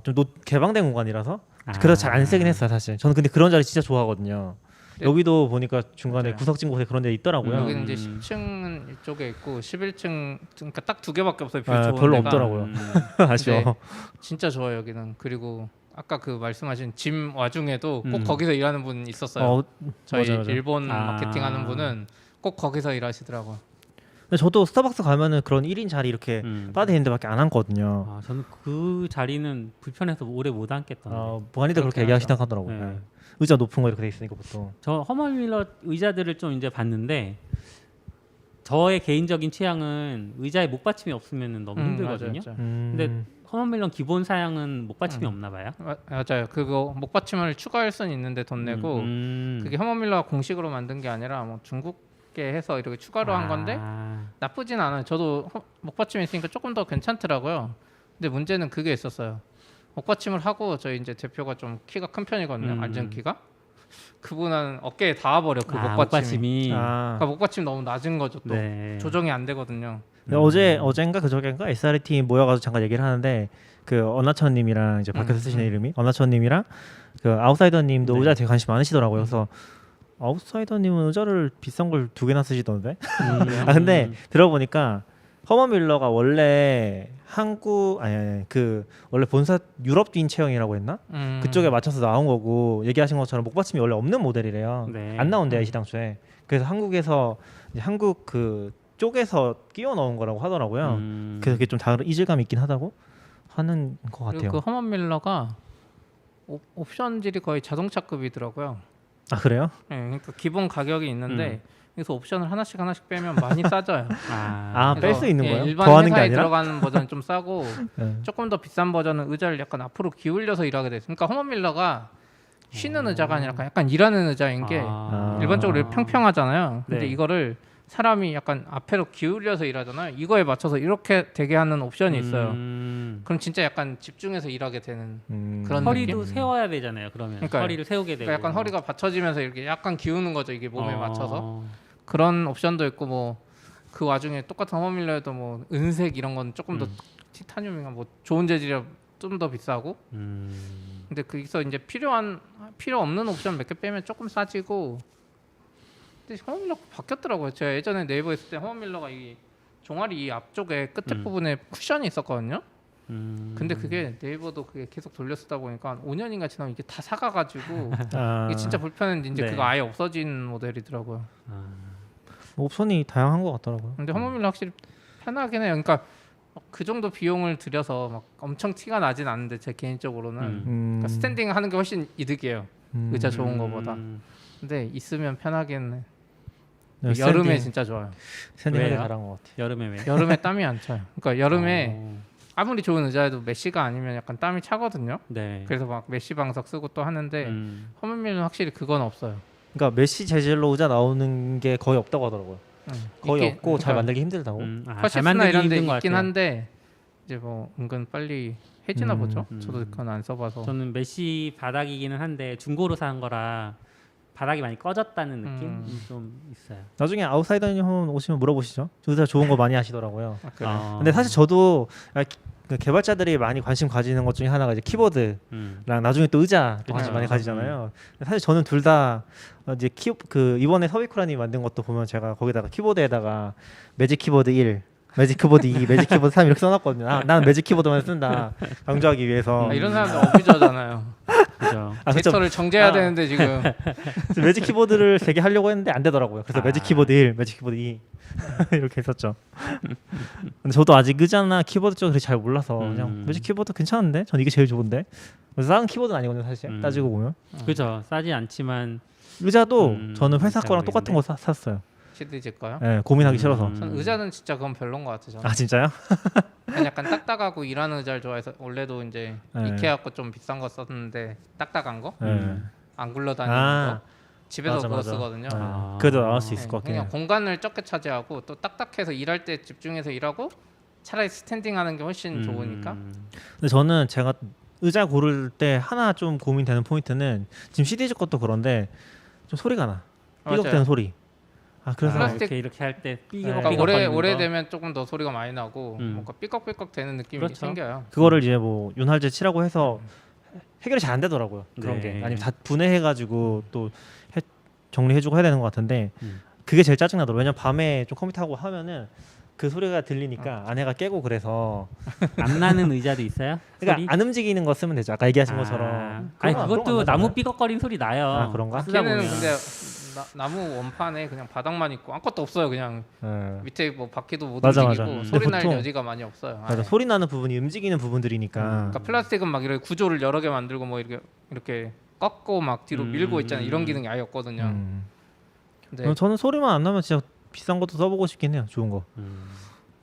좀 개방된 공간이라서 그래서 잘 안 쓰긴 했어요 사실. 저는 근데 그런 자리 진짜 좋아하거든요. 네. 여기도 보니까 중간에 맞아요. 구석진 곳에 그런 데 있더라고요. 여기는 이제 10층은 이쪽에 있고 11층 그러니까 딱 두 개밖에 없어요. 뷰 아, 좋은 별로 데가. 없더라고요. 네. 아쉬워. 진짜 좋아요 여기는. 그리고 아까 그 말씀하신 짐 와중에도 꼭 거기서 일하는 분 있었어요. 어, 저희 맞아. 일본 아. 마케팅하는 분은 꼭 거기서 일하시더라고요. 근데 저도 스타벅스 가면은 그런 1인 자리 이렇게 바닥에 있는 데밖에 안 앉거든요. 아, 저는 그 자리는 불편해서 오래 못 앉겠던데. 많이들 그렇게 그렇게 얘기하시다 하더라고요. 네. 네. 의자 높은 거 이렇게 돼 있으니까 보통. 저 허먼 밀러 의자들을 좀 이제 봤는데 저의 개인적인 취향은 의자에 목받침이 없으면 너무 힘들거든요. 맞아요. 근데 허먼 밀러 기본 사양은 목받침이 없나 봐요. 맞아요. 그거 목받침을 추가할 수는 있는데 돈 내고 그게 허먼밀러가 공식으로 만든 게 아니라 뭐 중국계 해서 이렇게 추가로 한 건데 나쁘진 않아요. 저도 목받침이 있으니까 조금 더 괜찮더라고요. 근데 문제는 그게 있었어요. 목받침을 하고 저희 이제 대표가 좀 키가 큰 편이거든요. 앉은 키가. 그분은 어깨에 닿아버려 그 목받침이. 그러니까 목받침 너무 낮은 거죠. 또 네. 조정이 안 되거든요. 어젠가 그저께인가 SRT 모여가지고 잠깐 얘기를 하는데 그 언나천님이랑 이제 밖에서 쓰시는 이름이 언나천님이랑 그 아웃사이더님도 네. 의자에 되게 관심 많으시더라고요. 그래서 아웃사이더님은 의자를 비싼 걸 2개나 쓰시던데. 근데 들어보니까 허먼 밀러가 원래 그 원래 본사 유럽인 체형이라고 했나? 그쪽에 맞춰서 나온 거고 얘기하신 것처럼 목받침이 원래 없는 모델이래요. 네. 안 나온대요 시당초에. 그래서 한국에서 이제 한국 그 쪽에서 끼워 넣은 거라고 하더라고요. 그래서 그게 좀 다른 이질감이 있긴 하다고 하는 것 같아요. 그리고 그 허먼밀러가 옵션질이 거의 자동차급이더라고요. 아 그래요? 네, 그러니까 기본 가격이 있는데 여기서 옵션을 하나씩 빼면 많이 싸져요. 뺄 수 있는 거예요? 일반 더하는 게 회사에 아니라? 들어가는 버전은 좀 싸고 네. 조금 더 비싼 버전은 의자를 약간 앞으로 기울여서 일하게 돼 있어요. 그러니까 허먼밀러가 쉬는 의자가 아니라 약간 일하는 의자인 게 일반적으로 평평하잖아요. 근데 네. 이거를 사람이 약간 앞으로 기울여서 일하잖아요. 이거에 맞춰서 이렇게 되게 하는 옵션이 있어요. 그럼 진짜 약간 집중해서 일하게 되는 그런 허리도 느낌? 세워야 되잖아요. 그러면 그러니까요. 허리를 세우게 되고. 그러니까 약간 허리가 받쳐지면서 이렇게 약간 기우는 거죠. 이게 몸에 맞춰서. 그런 옵션도 있고 뭐 그 와중에 똑같은 허먼밀러에도 뭐 은색 이런 건 조금 더 티타늄이나 뭐 좋은 재질이라 좀 더 비싸고 근데 거기서 이제 필요 없는 옵션 몇 개 빼면 조금 싸지고 근데 허먼밀러가 바뀌었더라고요. 제가 예전에 네이버 있을 때 허먼밀러가 이 종아리 이 앞쪽에 끝에 부분에 쿠션이 있었거든요. 근데 그게 네이버도 그게 계속 돌려쓰다 보니까 한 5년인가 지나면 이게 다 사가가지고 이게 진짜 불편했는데 이제 네. 그거 아예 없어진 모델이더라고요. 옵션이 다양한 것 같더라고요. 근데 허먼밀러 확실히 편하긴 해요. 그러니까 그 정도 비용을 들여서 막 엄청 티가 나진 않는데 제 개인적으로는 그러니까 스탠딩 하는 게 훨씬 이득이에요. 의자 좋은 거보다. 근데 있으면 편하긴 해. 네, 여름에 진짜 좋아요. 스탠딩 하기 왜요? 잘한 것 같아요. 여름에 왜? 여름에 땀이 안 차요. 그러니까 여름에 아무리 좋은 의자여도 메쉬가 아니면 약간 땀이 차거든요. 네. 그래서 막 메쉬 방석 쓰고 또 하는데 허먼밀은 확실히 그건 없어요. 그러니까 메쉬 재질로 의자 나오는 게 거의 없다고 하더라고요. 거의 있긴- 없고 잘 그러니까 만들기 힘들다고. 잘 퍼시스나 만들기 이런 데 힘든 것 있긴 같아요. 한데 이제 뭐 은근 빨리 해지나 보죠. 저도 그건 안 써봐서. 저는 메쉬 바닥이기는 한데 중고로 산 거라 바닥이 많이 꺼졌다는 느낌이 좀 있어요. 나중에 아웃사이더님 오시면 물어보시죠. 의자 좋은 거 많이 하시더라고요. 아, 그래요? 근데 사실 저도 그 개발자들이 많이 관심 가지는 것 중에 하나가 이제 키보드랑 나중에 또 의자 또 관심 맞아요. 많이 가지잖아요. 사실 저는 둘 다 이제 그 이번에 서비쿠라님 만든 것도 보면 제가 거기다가 키보드에다가 매직 키보드 1, 매직 키보드 2, 매직 키보드 3 이렇게 써놨거든요. 나는 매직 키보드만 쓴다 강조하기 위해서. 이런 사람들 어뷰저잖아요. 그죠. 그쵸. 데이터를 정제해야 되는데 지금 그래서 매직 키보드를 3개 하려고 했는데 안 되더라고요. 그래서 매직 키보드 1, 매직 키보드 2 이렇게 했었죠. 근데 저도 아직 의자나 키보드 쪽을 잘 몰라서 그냥 매직 키보드 괜찮은데? 전 이게 제일 좋은데. 싼 키보드는 아니거든요 사실. 따지고 보면. 그죠. 싸지 않지만 의자도 저는 회사 잘 거랑 똑같은 거 샀어요. 시드지 거요. 네, 고민하기 싫어서. 전 의자는 진짜 그건 별론 것 같아요. 저는. 아 진짜요? 그냥 약간 딱딱하고 일하는 의자를 좋아해서 원래도 이제 네. 이케아 거 좀 비싼 거 썼는데 딱딱한 거, 네. 안 굴러다니는 아, 거 집에서 맞아, 그거 맞아. 쓰거든요. 네. 그래도 나올 수 있을 네, 것 같긴 그냥 해요. 공간을 적게 차지하고 또 딱딱해서 일할 때 집중해서 일하고 차라리 스탠딩하는 게 훨씬 좋으니까. 근데 저는 제가 의자 고를 때 하나 좀 고민되는 포인트는 지금 CDG 것도 그런데 좀 소리가 나. 삐걱대는 맞아요. 소리. 아 그래서 플라스틱- 이렇게 할 때 그러니까 오래되면 조금 더 소리가 많이 나고 뭔가 삐걱삐걱 되는 느낌이 그렇죠. 생겨요. 그거를 이제 뭐 윤활제 칠하고 해서 해결이 잘 안 되더라고요. 그런 네. 게 아니면 다 분해해가지고 또 정리해주고 해야 되는 것 같은데 음. 그게 제일 짜증나더라고요. 왜냐면 밤에 좀 컴퓨터하고 하면은 그 소리가 들리니까 아내가 깨고 그래서 안 나는 의자도 있어요? 그러니까 소리? 안 움직이는 거 쓰면 되죠. 아까 얘기하신 것처럼. 아니 그런 거 그것도 안 나무 나잖아요. 삐걱거리는 소리 나요. 아, 그런가? 쓰다 걔는 보면. 근데 나무 원판에 그냥 바닥만 있고 아무것도 없어요. 그냥 네. 밑에 뭐 바퀴도 못 맞아, 움직이고 맞아. 소리 근데 날 보통- 여지가 많이 없어요. 맞아. 아예. 소리 나는 부분이 움직이는 부분들이니까. 그러니까 플라스틱은 막 이렇게 구조를 여러 개 만들고 뭐 이렇게 꺾고 막 뒤로 밀고 있잖아요. 이런 기능이 아예 없거든요. 근데 저는 소리만 안 나면 진짜 비싼 것도 써보고 싶긴 해요. 좋은 거.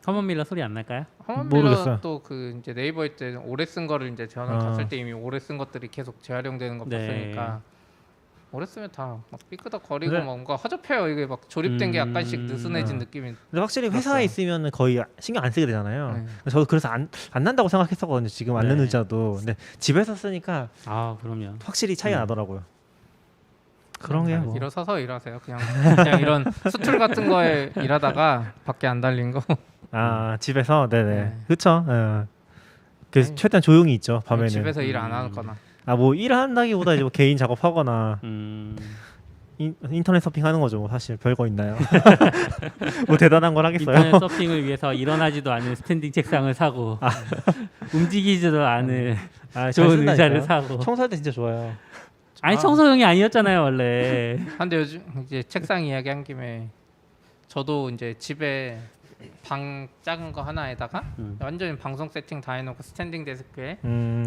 커먼 밀러 소리 안 날까요? 모르겠어요. 허먼밀러 또그 이제 네이버에 때 오래 쓴 거를 이제 저는 갔을 때 이미 오래 쓴 것들이 계속 재활용되는 거 네. 봤으니까 오래 쓰면 다 막 삐끄덕거리고 근데- 뭔가 허접해요. 이게 막 조립된 게 약간씩 느슨해진 느낌이. 근데 확실히 회사에 있으면은 거의 신경 안 쓰게 되잖아요. 네. 저도 그래서 안 난다고 생각했었거든요. 지금 앉는 네. 의자도. 근데 집에서 쓰니까 아 그럼요. 확실히 차이가 나더라고요. 그런 게 뭐. 일어서서 일하세요. 그냥 이런 수툴 같은 거에 일하다가 밖에 안 달린 거. 아 집에서 네네. 네. 그렇죠. 그래서 아니, 최대한 조용히 있죠. 밤에는. 집에서 일 안 하거나. 아 뭐 일한다기보다 이제 뭐 개인 작업하거나 인터넷 서핑하는 거죠. 뭐 사실 별거 있나요? 뭐 대단한 걸 하겠어요. 인터넷 서핑을 위해서 일어나지도 않은 스탠딩 책상을 사고 움직이지도 않은 아, 잘 좋은 쓴다니까요. 의자를 사고. 청소할 때 진짜 좋아요. 아니 청소용이 아니었잖아요 원래. 근데 요즘 이제 책상 이야기 한 김에 저도 이제 집에 방 작은 거 하나에다가 완전히 방송 세팅 다 해놓고 스탠딩 데스크에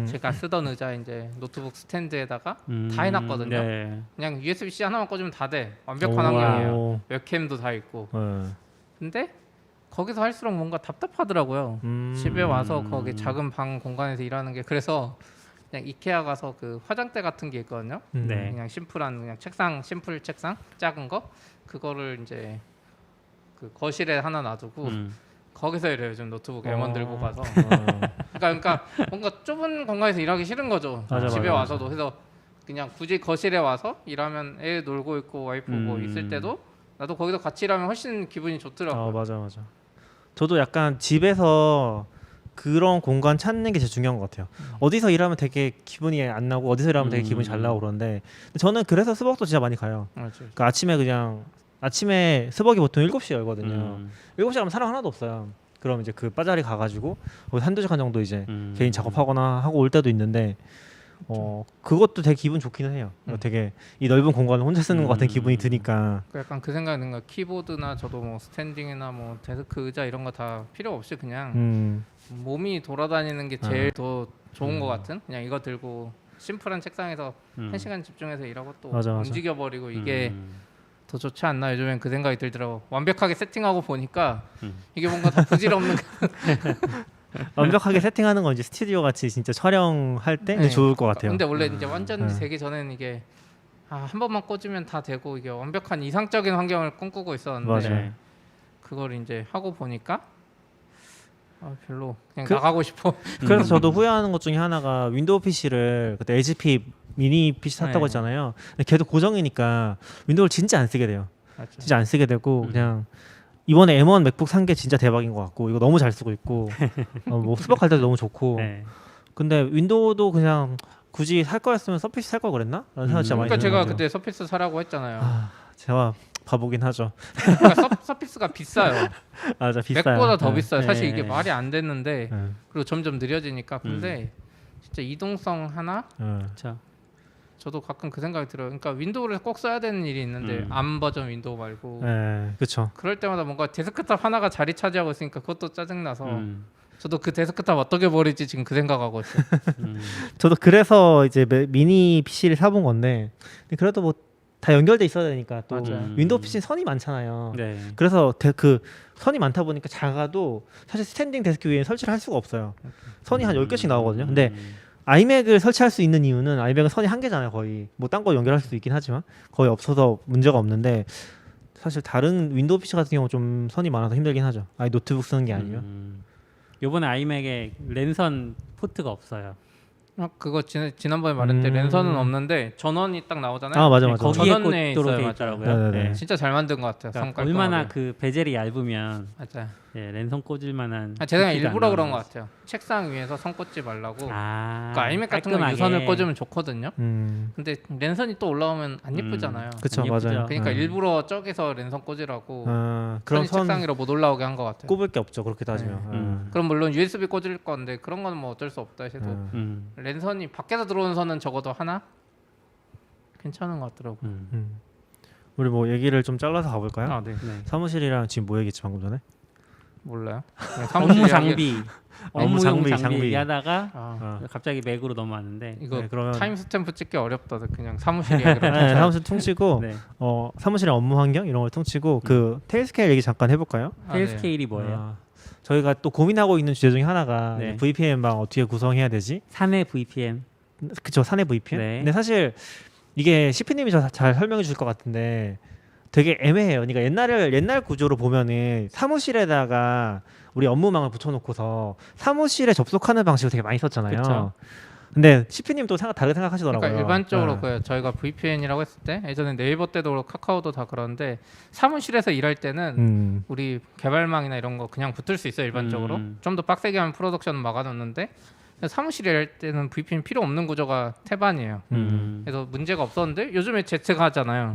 제가 쓰던 의자 이제 노트북 스탠드에다가 다 해놨거든요. 네. 그냥 USB-C 하나만 꽂으면 다 돼. 완벽한 환경이에요. 오. 웹캠도 다 있고. 네. 근데 거기서 할수록 뭔가 답답하더라고요. 집에 와서 거기 작은 방 공간에서 일하는 게 그래서 그냥 이케아 가서 그 화장대 같은 게 있거든요. 네. 그냥 심플한 그냥 책상 심플 책상 작은 거 그거를 이제 그 거실에 하나 놔두고 거기서 일해요. 요즘 노트북 M1 들고 가서. 그러니까 뭔가 좁은 공간에서 일하기 싫은 거죠. 맞아, 집에 맞아. 와서도 그래서 그냥 굳이 거실에 와서 일하면 애 놀고 있고 와이프 뭐 있을 때도 나도 거기서 같이 일하면 훨씬 기분이 좋더라고요. 맞아. 저도 약간 집에서 그런 공간 찾는 게 제일 중요한 것 같아요. 어디서 일하면 되게 기분이 안 나고 어디서 일하면 되게 기분이 잘 나고 그러는데 저는 그래서 스벅도 진짜 많이 가요. 맞지. 그러니까 아침에 스벅이 보통 7시에 열거든요. 7시 가면 사람 하나도 없어요. 그럼 이제 그 바자리 가가지고 거기 한두 시간 정도 이제 개인 작업하거나 하고 올 때도 있는데 그것도 되게 기분 좋기는 해요. 되게 이 넓은 공간을 혼자 쓰는 것 같은 기분이 드니까. 약간 그 생각이 드는 거야. 키보드나 저도 뭐 스탠딩이나 뭐 데스크 의자 이런 거 다 필요 없이 그냥 몸이 돌아다니는 게 제일 더 좋은 것 같은. 그냥 이거 들고 심플한 책상에서 1시간 집중해서 일하고 또 맞아. 움직여버리고 이게 더 좋지 않나 요즘엔 그 생각이 들더라고. 완벽하게 세팅하고 보니까 이게 뭔가 다 부질없는 완벽하게 세팅하는 건 이제 스튜디오 같이 진짜 촬영할 때 네. 좋을 것 같아요. 근데 원래 이제 완전 네. 되기 전에는 이게 한 번만 꽂으면 다 되고 이게 완벽한 이상적인 환경을 꿈꾸고 있었는데 맞아요. 네. 그걸 이제 하고 보니까 별로 그냥 그- 나가고 싶어. 그래서 저도 후회하는 것 중에 하나가 윈도우 PC를 그때 HP 미니 PC 샀다고 네. 했잖아요. 근데 걔도 고정이니까 윈도우를 진짜 안 쓰게 돼요. 맞죠. 진짜 안 쓰게 되고 그냥 이번에 M1 맥북 산 게 진짜 대박인 것 같고 이거 너무 잘 쓰고 있고 뭐 수박할 때도 너무 좋고 네. 근데 윈도우도 그냥 굳이 살 거였으면 서피스 살 걸 그랬나? 라는 생각 진짜 많이 그러니까 드는 제가 것 같아요. 그때 서피스 사라고 했잖아요. 제가 바보긴 하죠. 그러니까 서피스가 비싸요. 맞아 비싸요. 맥보다 더 네. 비싸요. 사실 네. 이게 말이 안 됐는데 네. 그리고 점점 느려지니까 근데 진짜 이동성 하나 네. 그렇죠. 저도 가끔 그 생각이 들어요. 그러니까 윈도우를 꼭 써야 되는 일이 있는데 암 버전 윈도우 말고 네, 그렇죠. 그럴 때마다 뭔가 데스크탑 하나가 자리 차지하고 있으니까 그것도 짜증나서 음. 저도 그 데스크탑 어떻게 버릴지 지금 그 생각하고 있어요. 저도 그래서 이제 미니 PC를 사본 건데 근데 그래도 뭐 다 연결돼 있어야 되니까 또 맞아요. 윈도우 PC는 선이 많잖아요. 네. 그래서 그 선이 많다 보니까 작아도 사실 스탠딩 데스크 위에 설치를 할 수가 없어요. 선이 한 10개씩 나오거든요. 근데 아이맥을 설치할 수 있는 이유는 아이맥은 선이 한 개잖아요. 거의 뭐 딴 거 연결할 수도 있긴 하지만 거의 없어서 문제가 없는데 사실 다른 윈도우 PC 같은 경우 좀 선이 많아서 힘들긴 하죠. 아예 노트북 쓰는 게 아니면. 요번에 아이맥에 랜선 포트가 없어요. 그거 지난번에 말했는데 랜선은 없는데 전원이 딱 나오잖아요. 아 맞아 네, 맞아. 거기에 전원에 꽂도록 있어요, 돼 맞아요. 있더라고요. 네네네. 네. 진짜 잘 만든 것 같아요. 그러니까 성 얼마나 깔끔하게. 그 베젤이 얇으면 맞아요. 랜선 꽂을 만한. 제가 포트가 일부러 안 그런 것 나오는 같아요. 책상 위에서 선 꽂지 말라고. 아, 그러니까 아이맥 같은 거 깔끔하게. 유선을 꽂으면 좋거든요. 음. 근데 랜선이 또 올라오면 안 예쁘잖아요. 그쵸 안 예쁘죠. 맞아요. 그러니까 네. 일부러 저기서 랜선 꽂으라고 그런 선이 선 책상 위로 못 올라오게 한 것 같아요. 꼽을 게 없죠. 그렇게 따지면. 그럼 물론 USB 꽂을 건데 그런 거는 뭐 어쩔 수 없다 해도 랜선이 밖에서 들어오는 선은 적어도 하나 괜찮은 것 같더라고요. 우리 뭐 얘기를 좀 잘라서 가볼까요? 아, 네. 네. 사무실이랑 지금 뭐 얘기했지 방금 전에? 몰라요. 업무 장비, 업무용 장비, 장비, 장비. 얘기하다가 아, 갑자기 맥으로 넘어왔는데. 이거 네, 그러면 타임 스탬프 찍기 어렵다. 그냥 사무실 이야기로 네, 사무실 퉁치고 네. 사무실의 업무 환경 이런 걸 퉁치고 그 테일스케일 얘기 잠깐 해볼까요? 테일 스케일이 뭐예요? 저희가 또 고민하고 있는 주제 중에 하나가 네. VPN방 어떻게 구성해야 되지? 사내 VPN. 그쵸 사내 VPN. 네. 근데 사실 이게 CP님이 잘 설명해 주실 것 같은데 되게 애매해요. 그러니까 옛날 구조로 보면은 사무실에다가 우리 업무망을 붙여놓고서 사무실에 접속하는 방식을 되게 많이 썼잖아요. 그쵸. 근데 CP님 또 다르게 생각하시더라고요. 그러니까 일반적으로 네. 저희가 VPN이라고 했을 때 예전에 네이버 때도 그렇고 카카오도 다 그런데 사무실에서 일할 때는 우리 개발망이나 이런 거 그냥 붙을 수 있어요. 일반적으로 좀 더 빡세게 하면 프로덕션은 막아놓는데 사무실에 일할 때는 VPN 필요 없는 구조가 태반이에요. 그래서 문제가 없었는데 요즘에 Z가 하잖아요.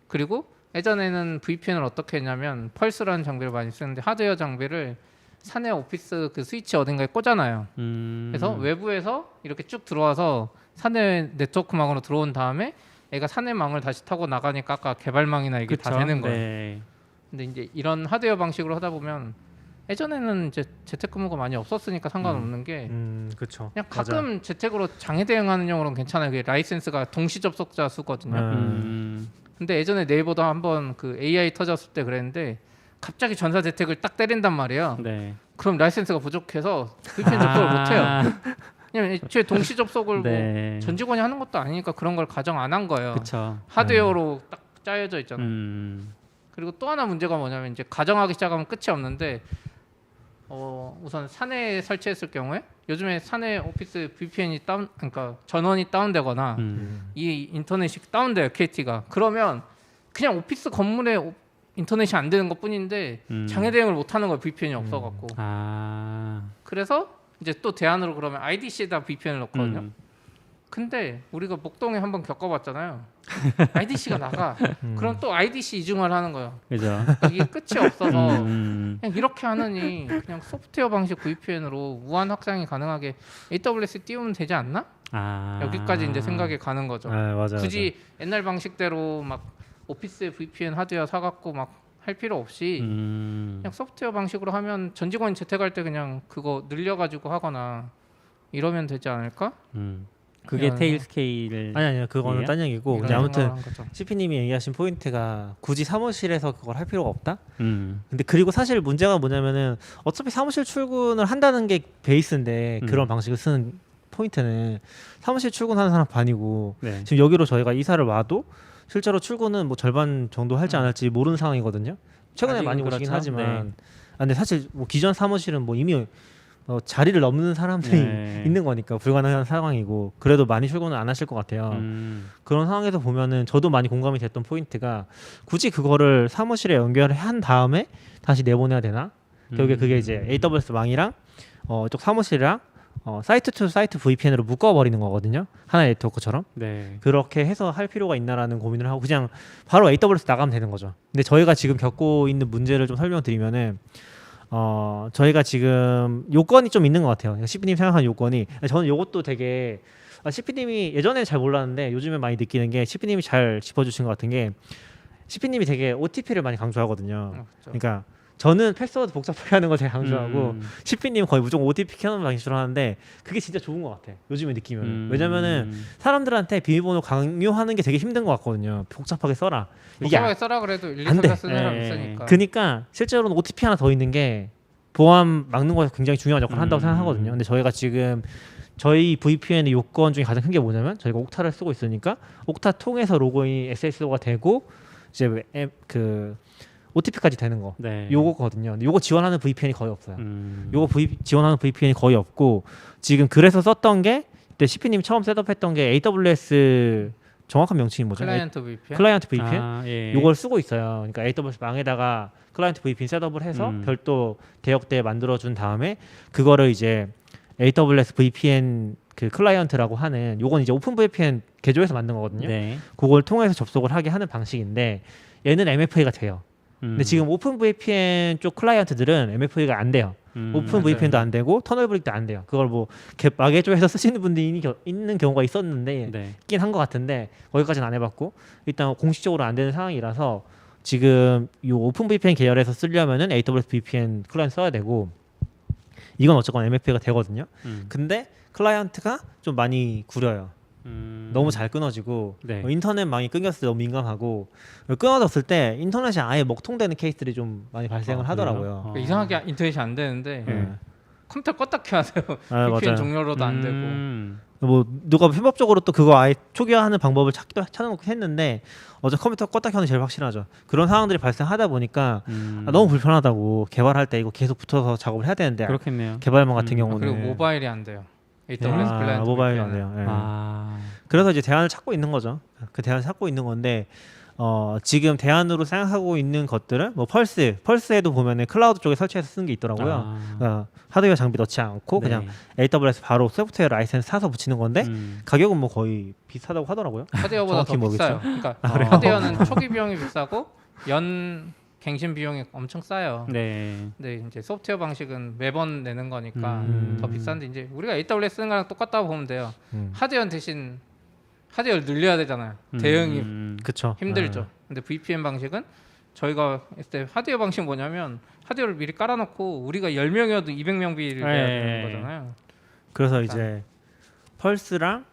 그리고 예전에는 VPN을 어떻게 했냐면 펄스라는 장비를 많이 쓰는데 하드웨어 장비를 사내 오피스 그 스위치 어딘가에 꽂아놔요. 그래서 외부에서 이렇게 쭉 들어와서 사내 네트워크망으로 들어온 다음에 애가 사내망을 다시 타고 나가니까 아까 개발망이나 이게 다 그쵸? 되는 거예요. 네. 근데 이제 이런 하드웨어 방식으로 하다 보면 예전에는 이제 재택근무가 많이 없었으니까 상관없는 게 그렇죠. 그냥 가끔 재택으로 장애 대응하는 용으로는 괜찮아요. 그게 라이센스가 동시 접속자 수거든요. 근데 예전에 네이버도 한번 그 AI 터졌을 때 그랬는데 갑자기 전사 재택을 딱 때린단 말이에요. 네. 그럼 라이센스가 부족해서 VPN 접속을 못 해요. 왜냐면 애초에 동시 접속을 네. 뭐 전 직원이 하는 것도 아니니까 그런 걸 가정 안 한 거예요. 그쵸. 하드웨어로 딱 짜여져 있잖아요. 음. 그리고 또 하나 문제가 뭐냐면 이제 가정하기 시작하면 끝이 없는데 우선 사내에 설치했을 경우에 요즘에 사내 오피스 VPN이 그러니까 전원이 다운되거나 이 인터넷이 다운돼요. KT가. 그러면 그냥 오피스 건물에 인터넷이 안 되는 것뿐인데 장애 대응을 못 하는 거예요. VPN이 없어 갖고. 그래서 이제 또 대안으로 그러면 IDC에다 VPN을 넣거든요. 근데 우리가 목동에 한번 겪어봤잖아요. IDC가 나가. 그럼 또 IDC 이중화를 하는 거예요. 그죠. 이게 끝이 없어서 그냥 이렇게 하느니 그냥 소프트웨어 방식 VPN으로 무한 확장이 가능하게 AWS 띄우면 되지 않나? 여기까지 이제 생각이 가는 거죠. 맞아요. 굳이 옛날 방식대로 막 오피스 VPN 하드웨어 사갖고 막 할 필요 없이 그냥 소프트웨어 방식으로 하면 전 직원이 재택할 때 그냥 그거 늘려가지고 하거나 이러면 되지 않을까? 그게 이런 테일스케일. 아니요 그거는 예? 딴 얘기고 이런 근데 아무튼 생각을 한 거죠. CP님이 얘기하신 포인트가 굳이 사무실에서 그걸 할 필요가 없다. 음. 근데 그리고 사실 문제가 뭐냐면은 어차피 사무실 출근을 한다는 게 베이스인데 그런 방식을 쓰는 포인트는 사무실 출근하는 사람 반이고 네. 지금 여기로 저희가 이사를 와도 실제로 출근은 뭐 절반 정도 할지 안 할지 모르는 상황이거든요. 최근에 아직은 많이 오시긴 그렇죠. 하지만 네. 근데 사실 뭐 기존 사무실은 뭐 이미 자리를 넘는 사람들이 네. 있는 거니까 불가능한 상황이고 그래도 많이 출근을 안 하실 것 같아요. 그런 상황에서 보면은 저도 많이 공감이 됐던 포인트가 굳이 그거를 사무실에 연결을 한 다음에 다시 내보내야 되나? 결국에 그게 이제 AWS 망이랑 이쪽 사무실이랑 사이트 투 사이트 VPN으로 묶어버리는 거거든요. 하나의 네트워크처럼. 네. 그렇게 해서 할 필요가 있나라는 고민을 하고 그냥 바로 AWS 나가면 되는 거죠. 근데 저희가 지금 겪고 있는 문제를 좀 설명드리면은 저희가 지금 요건이 좀 있는 것 같아요. CP님 생각하는 요건이 저는 요것도 되게 CP님이 예전에는 잘 몰랐는데 요즘에 많이 느끼는 게 CP님이 잘 짚어주신 것 같은 게 CP님이 되게 OTP를 많이 강조하거든요. 그렇죠. 그러니까 저는 패스워드 복잡하게 하는 걸 되게 강조하고 CP님 거의 무조건 OTP 켜놓은 방식으로 하는데 그게 진짜 좋은 것 같아. 요즘에 느끼면 왜냐면은 사람들한테 비밀번호 강요하는 게 되게 힘든 것 같거든요. 복잡하게 써라. 이게 복잡하게 써라 그래도 1, 2, 안 3, 돼. 4 쓰는 사람 네. 있으니까. 그러니까 실제로는 OTP 하나 더 있는 게 보안 막는 거에서 굉장히 중요한 역할을 한다고 생각하거든요. 근데 저희가 지금 저희 VPN의 요건 중에 가장 큰 게 뭐냐면 저희가 옥타를 쓰고 있으니까 옥타 통해서 로그인 SSO가 되고 이제 그 OTP까지 되는 거 네. 요거거든요. 근데 요거 지원하는 VPN이 거의 없어요. 요거 음. 지원하는 VPN이 거의 없고 지금 그래서 썼던 게 그때 CP님이 처음 셋업했던 게 AWS 정확한 명칭이 뭐죠? 클라이언트 VPN. 클라이언트 VPN. 아, 예. 요걸 쓰고 있어요. 그러니까 AWS 망에다가 클라이언트 VPN 셋업을 해서 별도 대역대 만들어 준 다음에 그거를 이제 AWS VPN 그 클라이언트라고 하는 요건 이제 오픈 VPN 개조해서 만든 거거든요. 네. 그걸 통해서 접속을 하게 하는 방식인데 얘는 MFA가 돼요. 근데 지금 오픈 VPN 쪽 클라이언트들은 MFA가 안 돼요. 오픈 맞아요. VPN도 안 되고 터널 브릭도 안 돼요. 그걸 뭐 마개조해서 쓰시는 분들이 있는 경우가 있었는데 네. 있긴 한 것 같은데 거기까지는 안 해봤고 일단 공식적으로 안 되는 상황이라서 지금 이 오픈 VPN 계열에서 쓰려면은 AWS VPN 클라이언트 써야 되고 이건 어쨌거나 MFA가 되거든요. 근데 클라이언트가 좀 많이 구려요. 너무 잘 끊어지고 네. 인터넷망이 끊겼을 때 너무 민감하고 끊어졌을 때 인터넷이 아예 먹통되는 케이스들이 좀 많이 발생을 하더라고요. 그래요? 이상하게 인터넷이 안 되는데 네. 컴퓨터 껐다 켜야 돼요. 아, VPN 맞아요. 종료로도 안 되고. 뭐 누가 편법적으로 또 그거 아예 초기화하는 방법을 찾아놓긴 했는데 어제 컴퓨터 껐다 켜는 제일 확실하죠. 그런 상황들이 발생하다 보니까 너무 불편하다고 개발할 때 이거 계속 붙어서 작업을 해야 되는데 그렇겠네요. 개발만 같은 그리고 경우는 모바일이 안 돼요. AWS 아, 클라이언트 모바일이 안 VPN 은. 돼요. 예. 아. 그래서 이제 대안을 찾고 있는 거죠. 그 대안을 찾고 있는 건데 지금 대안으로 생각하고 있는 것들은 뭐 펄스에도 보면은 클라우드 쪽에 설치해서 쓰는 게 있더라고요. 하드웨어 장비 넣지 않고 네. 그냥 AWS 바로 소프트웨어 라이센스 사서 붙이는 건데 가격은 뭐 거의 비슷하다고 하더라고요. 하드웨어보다 더 정확히 비싸요. 모르겠죠. 그러니까 하드웨어는 초기 비용이 비싸고 연 갱신 비용이 엄청 싸요. 네. 근데 이제 소프트웨어 방식은 매번 내는 거니까 음. 더 비싼데 이제 우리가 AWS 쓰는 거랑 똑같다고 보면 돼요. 음. 하드웨어 대신 하드웨어를 늘려야 되잖아요. 대응이 그쵸. 힘들죠. 근데 VPN 방식은 저희가 했을 때 하드웨어 방식은 뭐냐면 하드웨어를 미리 깔아놓고 우리가 10명이어도 200명비를 내야 되는 거잖아요. 그래서 이제 펄스랑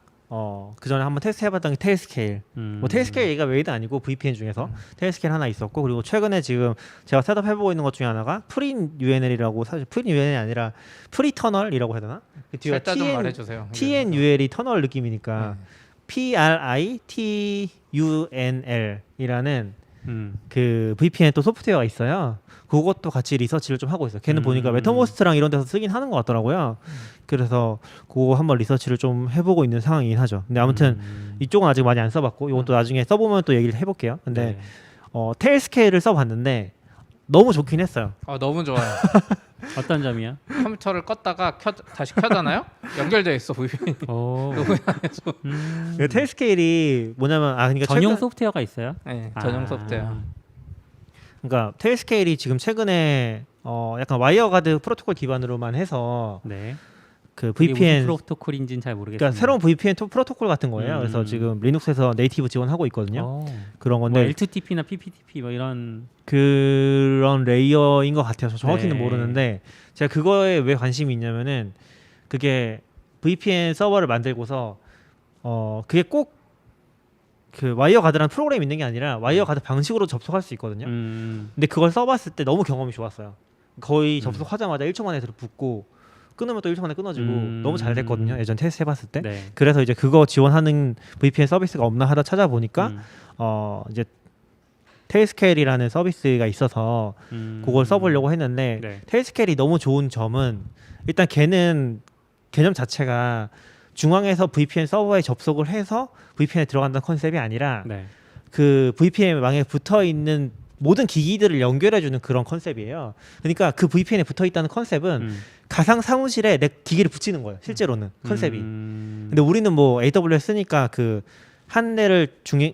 그 전에 한번 테스트 해봤던 게 테일스케일. 뭐 테일스케일 얘기가 웨이드 아니고 VPN 중에서 테일스케일 하나 있었고 그리고 최근에 지금 제가 셋업 해보고 있는 것 중에 하나가 프린 UNL이라고 사실 프린 UNL이 아니라 프리 터널이라고 해야 되나? 그 뒤가 살짝 좀 말해주세요. TNUL이 터널 느낌이니까 PRITUNL이라는 그 VPN 또 소프트웨어가 있어요. 그것도 같이 리서치를 좀 하고 있어요. 걔는 보니까 메타모스트랑 이런 데서 쓰긴 하는 것 같더라고요. 그래서 그거 한번 리서치를 좀 해보고 있는 상황이긴 하죠. 근데 아무튼 이쪽은 아직 많이 안 써봤고 이건 또 나중에 써보면 또 얘기를 해볼게요. 근데 테일스케일을 써봤는데 너무 좋긴 했어요. 너무 좋아요. 어떤 점이요? 컴퓨터를 껐다가 다시 켜잖아요. 연결돼 있어 VPN. 오. 그 테일스케일이 뭐냐면 그러니까 전용 소프트웨어가 있어요? 네, 전용 소프트웨어. 그러니까 테일스케일이 지금 최근에 약간 와이어가드 프로토콜 기반으로만 해서 네. 그 이게 VPN 무슨 프로토콜인지는 잘 모르겠어요. 그러니까 새로운 VPN 프로토콜 같은 거예요. 그래서 지금 리눅스에서 네이티브 지원하고 있거든요. 그런 뭐 건데 L2TP나 PPTP 뭐 이런 그런 레이어인 것 같아요. 저 정확히는 네. 모르는데 제가 그거에 왜 관심이 있냐면은 그게 VPN 서버를 만들고서 그게 꼭 그 와이어 가드라는 프로그램이 있는 게 아니라 와이어 가드 방식으로 접속할 수 있거든요. 근데 그걸 써봤을 때 너무 경험이 좋았어요. 거의 접속하자마자 1초 만에 붙고 끊으면 또 1초 만에 끊어지고 너무 잘 됐거든요. 예전 테스트 해봤을 때. 네. 그래서 이제 그거 지원하는 VPN 서비스가 없나 하다 찾아보니까 이제 테일스케일이라는 서비스가 있어서 그걸 써보려고 했는데 네. 테일스케일이 너무 좋은 점은 일단 걔는 개념 자체가 중앙에서 VPN 서버에 접속을 해서 VPN에 들어간다는 컨셉이 아니라 네. 그 VPN망에 붙어 있는 모든 기기들을 연결해주는 그런 컨셉이에요. 그러니까 그 VPN에 붙어 있다는 컨셉은 가상 사무실에 내 기기를 붙이는 거예요. 실제로는 컨셉이. 근데 우리는 뭐 AWS 쓰니까 그 한 대를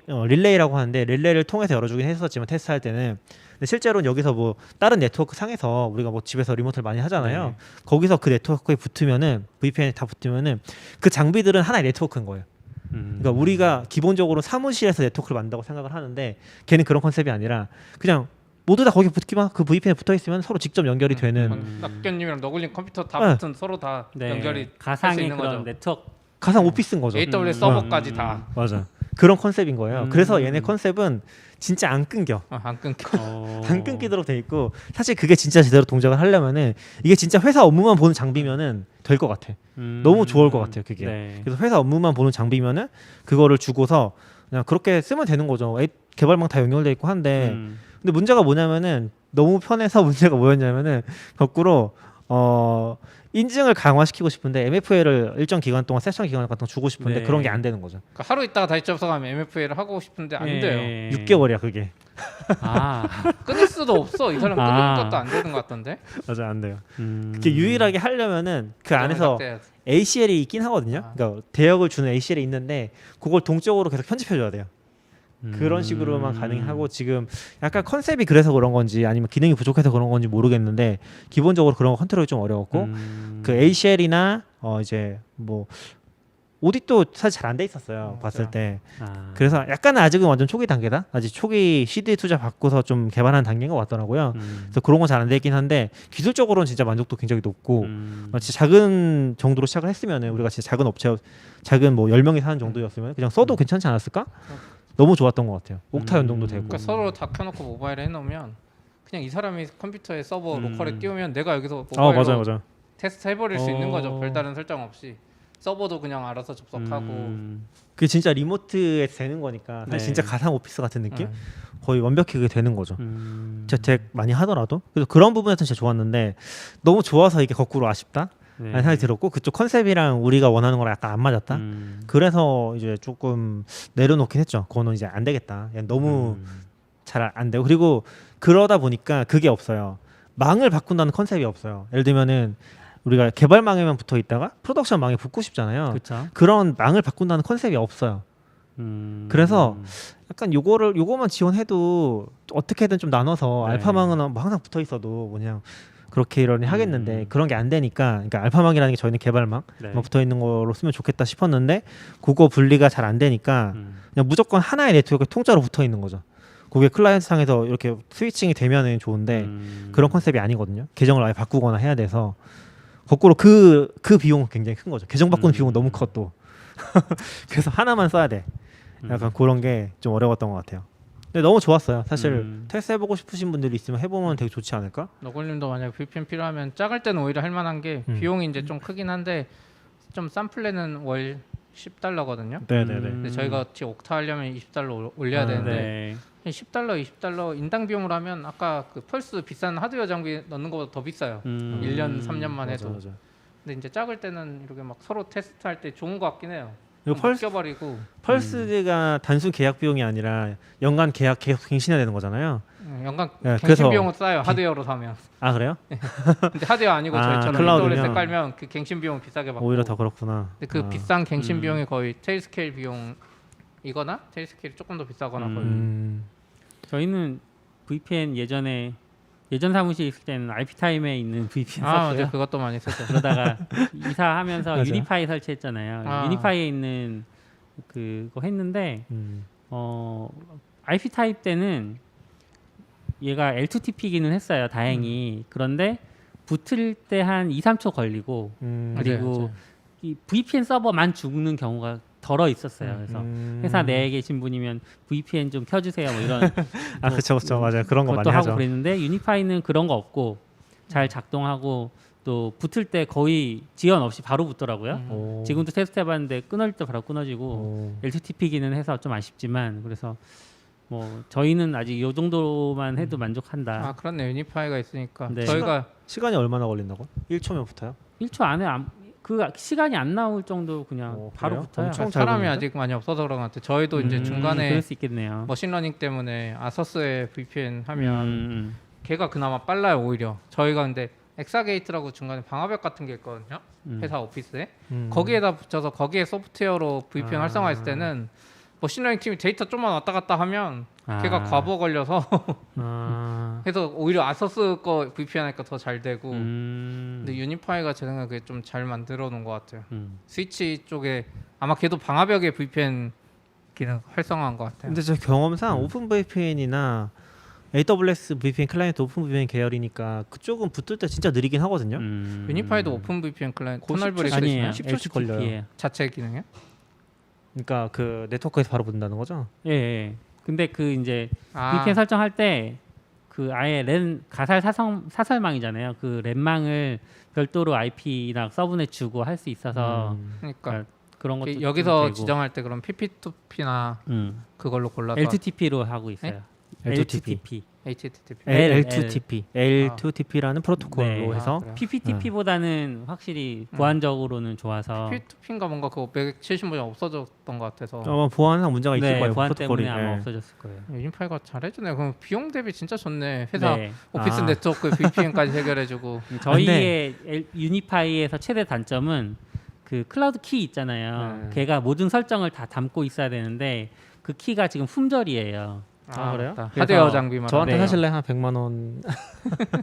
릴레이라고 하는데 릴레이를 통해서 열어주긴 했었지만 테스트할 때는. 근데 실제로는 여기서 뭐 다른 네트워크 상에서 우리가 뭐 집에서 리모트를 많이 하잖아요. 네. 거기서 그 네트워크에 붙으면은 VPN에 다 붙으면은 그 장비들은 하나의 네트워크인 거예요. 그러니까 우리가 기본적으로 사무실에서 네트워크를 만든다고 생각을 하는데 걔는 그런 컨셉이 아니라 그냥 모두 다 거기 붙기만 그 VPN에 붙어 있으면 서로 직접 연결이 되는 낙견님이랑 너굴님 컴퓨터 다 네. 붙은 서로 다 네. 연결이 할수 가상의 있는 그런 거죠. 네트워크. 가상 오피스인 거죠. AWS 서버까지 다. 맞아. 그런 컨셉인 거예요. 그래서 얘네 컨셉은 진짜 안 끊겨. 안 끊겨. 안 끊기도록 돼 있고 사실 그게 진짜 제대로 동작을 하려면은 이게 진짜 회사 업무만 보는 장비면은 될 것 같아. 너무 좋을 것 같아요 그게. 네. 그래서 회사 업무만 보는 장비면은 그거를 주고서 그냥 그렇게 쓰면 되는 거죠. 개발망 다 연결돼 있고 한데 근데 문제가 뭐냐면은 너무 편해서 문제가 뭐였냐면은 거꾸로 인증을 강화시키고 싶은데 MFA를 일정 기간 동안 세션 기간 동안 주고 싶은데 네. 그런 게 안 되는 거죠. 그러니까 하루 있다가 다시 접속하면 MFA를 하고 싶은데 안 돼요. 네. 6개월이야 그게. 아. 끊을 수도 없어. 이 사람 끊는 아. 것도 안 되는 것 같던데. 맞아 안 돼요. 그게 유일하게 하려면은 그 안에서 삭제해야지. ACL이 있긴 하거든요. 그러니까 대역을 주는 ACL이 있는데 그걸 동적으로 계속 편집해줘야 돼요. 그런 식으로만 가능하고 지금 약간 컨셉이 그래서 그런 건지 아니면 기능이 부족해서 그런 건지 모르겠는데 기본적으로 그런 거 컨트롤이 좀 어려웠고 그 ACL이나 이제 뭐 오디도 사실 잘 안 돼 있었어요. 봤을 맞아. 때. 아. 그래서 약간은 아직은 완전 초기 단계다. 아직 초기 CD 투자 받고서 좀 개발하는 단계인 것 같더라고요. 그래서 그런 건 잘 안 돼 있긴 한데 기술적으로는 진짜 만족도 굉장히 높고 진짜 작은 정도로 시작을 했으면은 우리가 진짜 작은 업체 작은 뭐 10명이 사는 정도였으면 그냥 써도 괜찮지 않았을까? 너무 좋았던 것 같아요. 옥타 연동도 되고. 그러니까 서로 다 켜놓고 모바일에 해놓으면 그냥 이 사람이 컴퓨터에 서버 로컬에 띄우면 내가 여기서 모바일로 맞아. 테스트 해버릴 수 있는 거죠. 별다른 설정 없이. 서버도 그냥 알아서 접속하고. 그게 진짜 리모트에 되는 거니까 사실 네. 진짜 가상 오피스 같은 느낌? 네. 거의 완벽히 그게 되는 거죠. 재택 많이 하더라도 그래서 그런 부분에서는 진짜 좋았는데 너무 좋아서 이게 거꾸로 아쉽다 네. 라는 생각이 들었고 그쪽 컨셉이랑 우리가 원하는 거랑 약간 안 맞았다. 그래서 이제 조금 내려놓긴 했죠. 그거는 이제 안 되겠다. 너무 잘 안 되고 그리고 그러다 보니까 그게 없어요. 망을 바꾼다는 컨셉이 없어요. 예를 들면은 우리가 개발망에만 붙어 있다가 프로덕션망에 붙고 싶잖아요. 그렇죠. 그런 망을 바꾼다는 컨셉이 없어요. 그래서 약간 요거만 지원해도 어떻게든 좀 나눠서 네. 알파망은 뭐 항상 붙어 있어도 그냥 그렇게 이러니 하겠는데 그런 게 안 되니까 그러니까 알파망이라는 게 저희는 개발망 네. 붙어 있는 거로 쓰면 좋겠다 싶었는데 그거 분리가 잘 안 되니까 그냥 무조건 하나의 네트워크에 통짜로 붙어 있는 거죠. 그게 클라이언트 상에서 이렇게 스위칭이 되면은 좋은데 그런 컨셉이 아니거든요. 계정을 아예 바꾸거나 해야 돼서 거꾸로 그 비용은 굉장히 큰 거죠. 계정 바꾸는 비용은 너무 커 또. 그래서 하나만 써야 돼. 약간 그런 게 좀 어려웠던 것 같아요. 근데 너무 좋았어요. 사실 테스트 해보고 싶으신 분들이 있으면 해보면 되게 좋지 않을까? 너굴님도 만약 VPN 필요하면 작을 때는 오히려 할 만한 게 비용이 이제 좀 크긴 한데 좀 싼 플랜은 월 $10거든요. 네네네. 근데 저희가 지금 옥타 하려면 $20 올려야 되는데 네. $10, $20 인당 비용으로 하면 아까 그 펄스 비싼 하드웨어 장비 넣는 것보다 더 비싸요. 1년 3년만 해도. 맞아. 근데 이제 작을 때는 이렇게 막 서로 테스트할 때 좋은 것 같긴 해요. 이거 껴버리고 펄스가 단순 계약 비용이 아니라 연간 계약 계속 갱신해야 되는 거잖아요. 연간 네, 갱신 그래서 비용은 싸요. 하드웨어로 사면. 아 그래요? 근데 하드웨어 아니고 저희처럼 클라우드면 AWS 깔면 그 갱신 비용 비싸게 받고. 오히려 더 그렇구나. 근데 그 비싼 갱신 비용이 거의 테일스케일 비용이거나 테일스케일이 조금 더 비싸거나 거의. 저희는 VPN 예전 사무실에 있을 때는 RP타임에 있는 VPN 맞아요. 썼어요. 그것도 많이 썼죠. 그러다가 이사하면서 맞아요. 유니파이 설치했잖아요. 유니파이에 있는 그거 했는데 IP 타입 때는 얘가 L2TP기는 했어요. 다행히. 그런데 붙을 때 한 2, 3초 걸리고 그리고 맞아요. 이 VPN 서버만 죽는 경우가 덜어 있었어요. 그래서 회사 내에 계신 분이면 VPN 좀 켜주세요. 뭐 이런 아 그렇죠, 맞아요. 그런 거 많이 것도 하죠. 하고 그랬는데 유니파이는 그런 거 없고 잘 작동하고 또 붙을 때 거의 지연 없이 바로 붙더라고요. 오. 지금도 테스트해봤는데 끊을 때 바로 끊어지고 오. LTTP기는 해서 좀 아쉽지만 그래서 뭐 저희는 아직 이 정도만 해도 만족한다. 아 그렇네. 유니파이가 있으니까 네. 저희가 시간이 얼마나 걸린다고? 1초면 붙어요? 1초 안에 그 시간이 안 나올 정도 그냥 오, 바로 그래요? 붙어요. 엄청 잘 사람이 보는데? 아직 많이 없어서 그런 것 같아요. 저희도 이제 중간에 그럴 수 있겠네요. 머신러닝 때문에 아서스에 VPN 하면 음. 걔가 그나마 빨라요 오히려. 저희가 근데 엑사게이트라고 중간에 방화벽 같은 게 있거든요. 회사 오피스에 거기에다 붙여서 거기에 소프트웨어로 VPN 활성화했을 때는 머신러닝 팀이 데이터 좀만 왔다 갔다 하면 걔가 과부하 걸려서 아. 해서 오히려 아서스 거 VPN 하니까 더 잘 되고. 음. 근데 유니파이가 제 생각에 좀 잘 만들어 놓은 것 같아요. 음. 스위치 쪽에 아마 걔도 방화벽에 VPN 기능 활성화한 것 같아요. 근데 저 경험상 오픈 VPN이나 AWS VPN 클라이언트 오픈 VPN 계열이니까 그쪽은 붙을 때 진짜 느리긴 하거든요. 유니파이도 오픈 VPN 클라이언트 그거 터널 브레이크 아니에요. 10초씩 걸려요. LTTP 예요. 자체 기능이요? 그러니까 그 네트워크에서 바로 붙는다는 거죠. 예, 예. 근데 그 이제 아, VPN 설정할 때 그 아예 랜 가설 사설망이잖아요. 그 랜망을 별도로 IP랑 서브넷 주고 할 수 있어서 그러니까 그런 것도 여기서 좀 되고. 지정할 때 그럼 PP2P나 그걸로 골라서 LTTP로 하고 있어요. LTTP. HTTP. L2TP, L2TP라는 프로토콜로 네. 해서 그래요? PPTP보다는 확실히 보안적으로는 좋아서 PP2P인가 뭔가 그거 170번째 없어졌던 것 같아서 아마 보안상 문제가 있을 네, 거예요. 보안 프로토콜이. 때문에 아마 예. 없어졌을 거예요. 유니파이가 잘해주네. 그럼 비용 대비 진짜 좋네. 회사 네. 오피스 아. 네트워크 VPN까지 해결해주고. 저희의 유니파이에서 최대 단점은 그 클라우드 키 있잖아요. 네. 걔가 모든 설정을 다 담고 있어야 되는데 그 키가 지금 품절이에요. 아, 그래요? 맞다. 그래서 하드웨어 장비만. 저한테 네. 사실래 한 100만 원.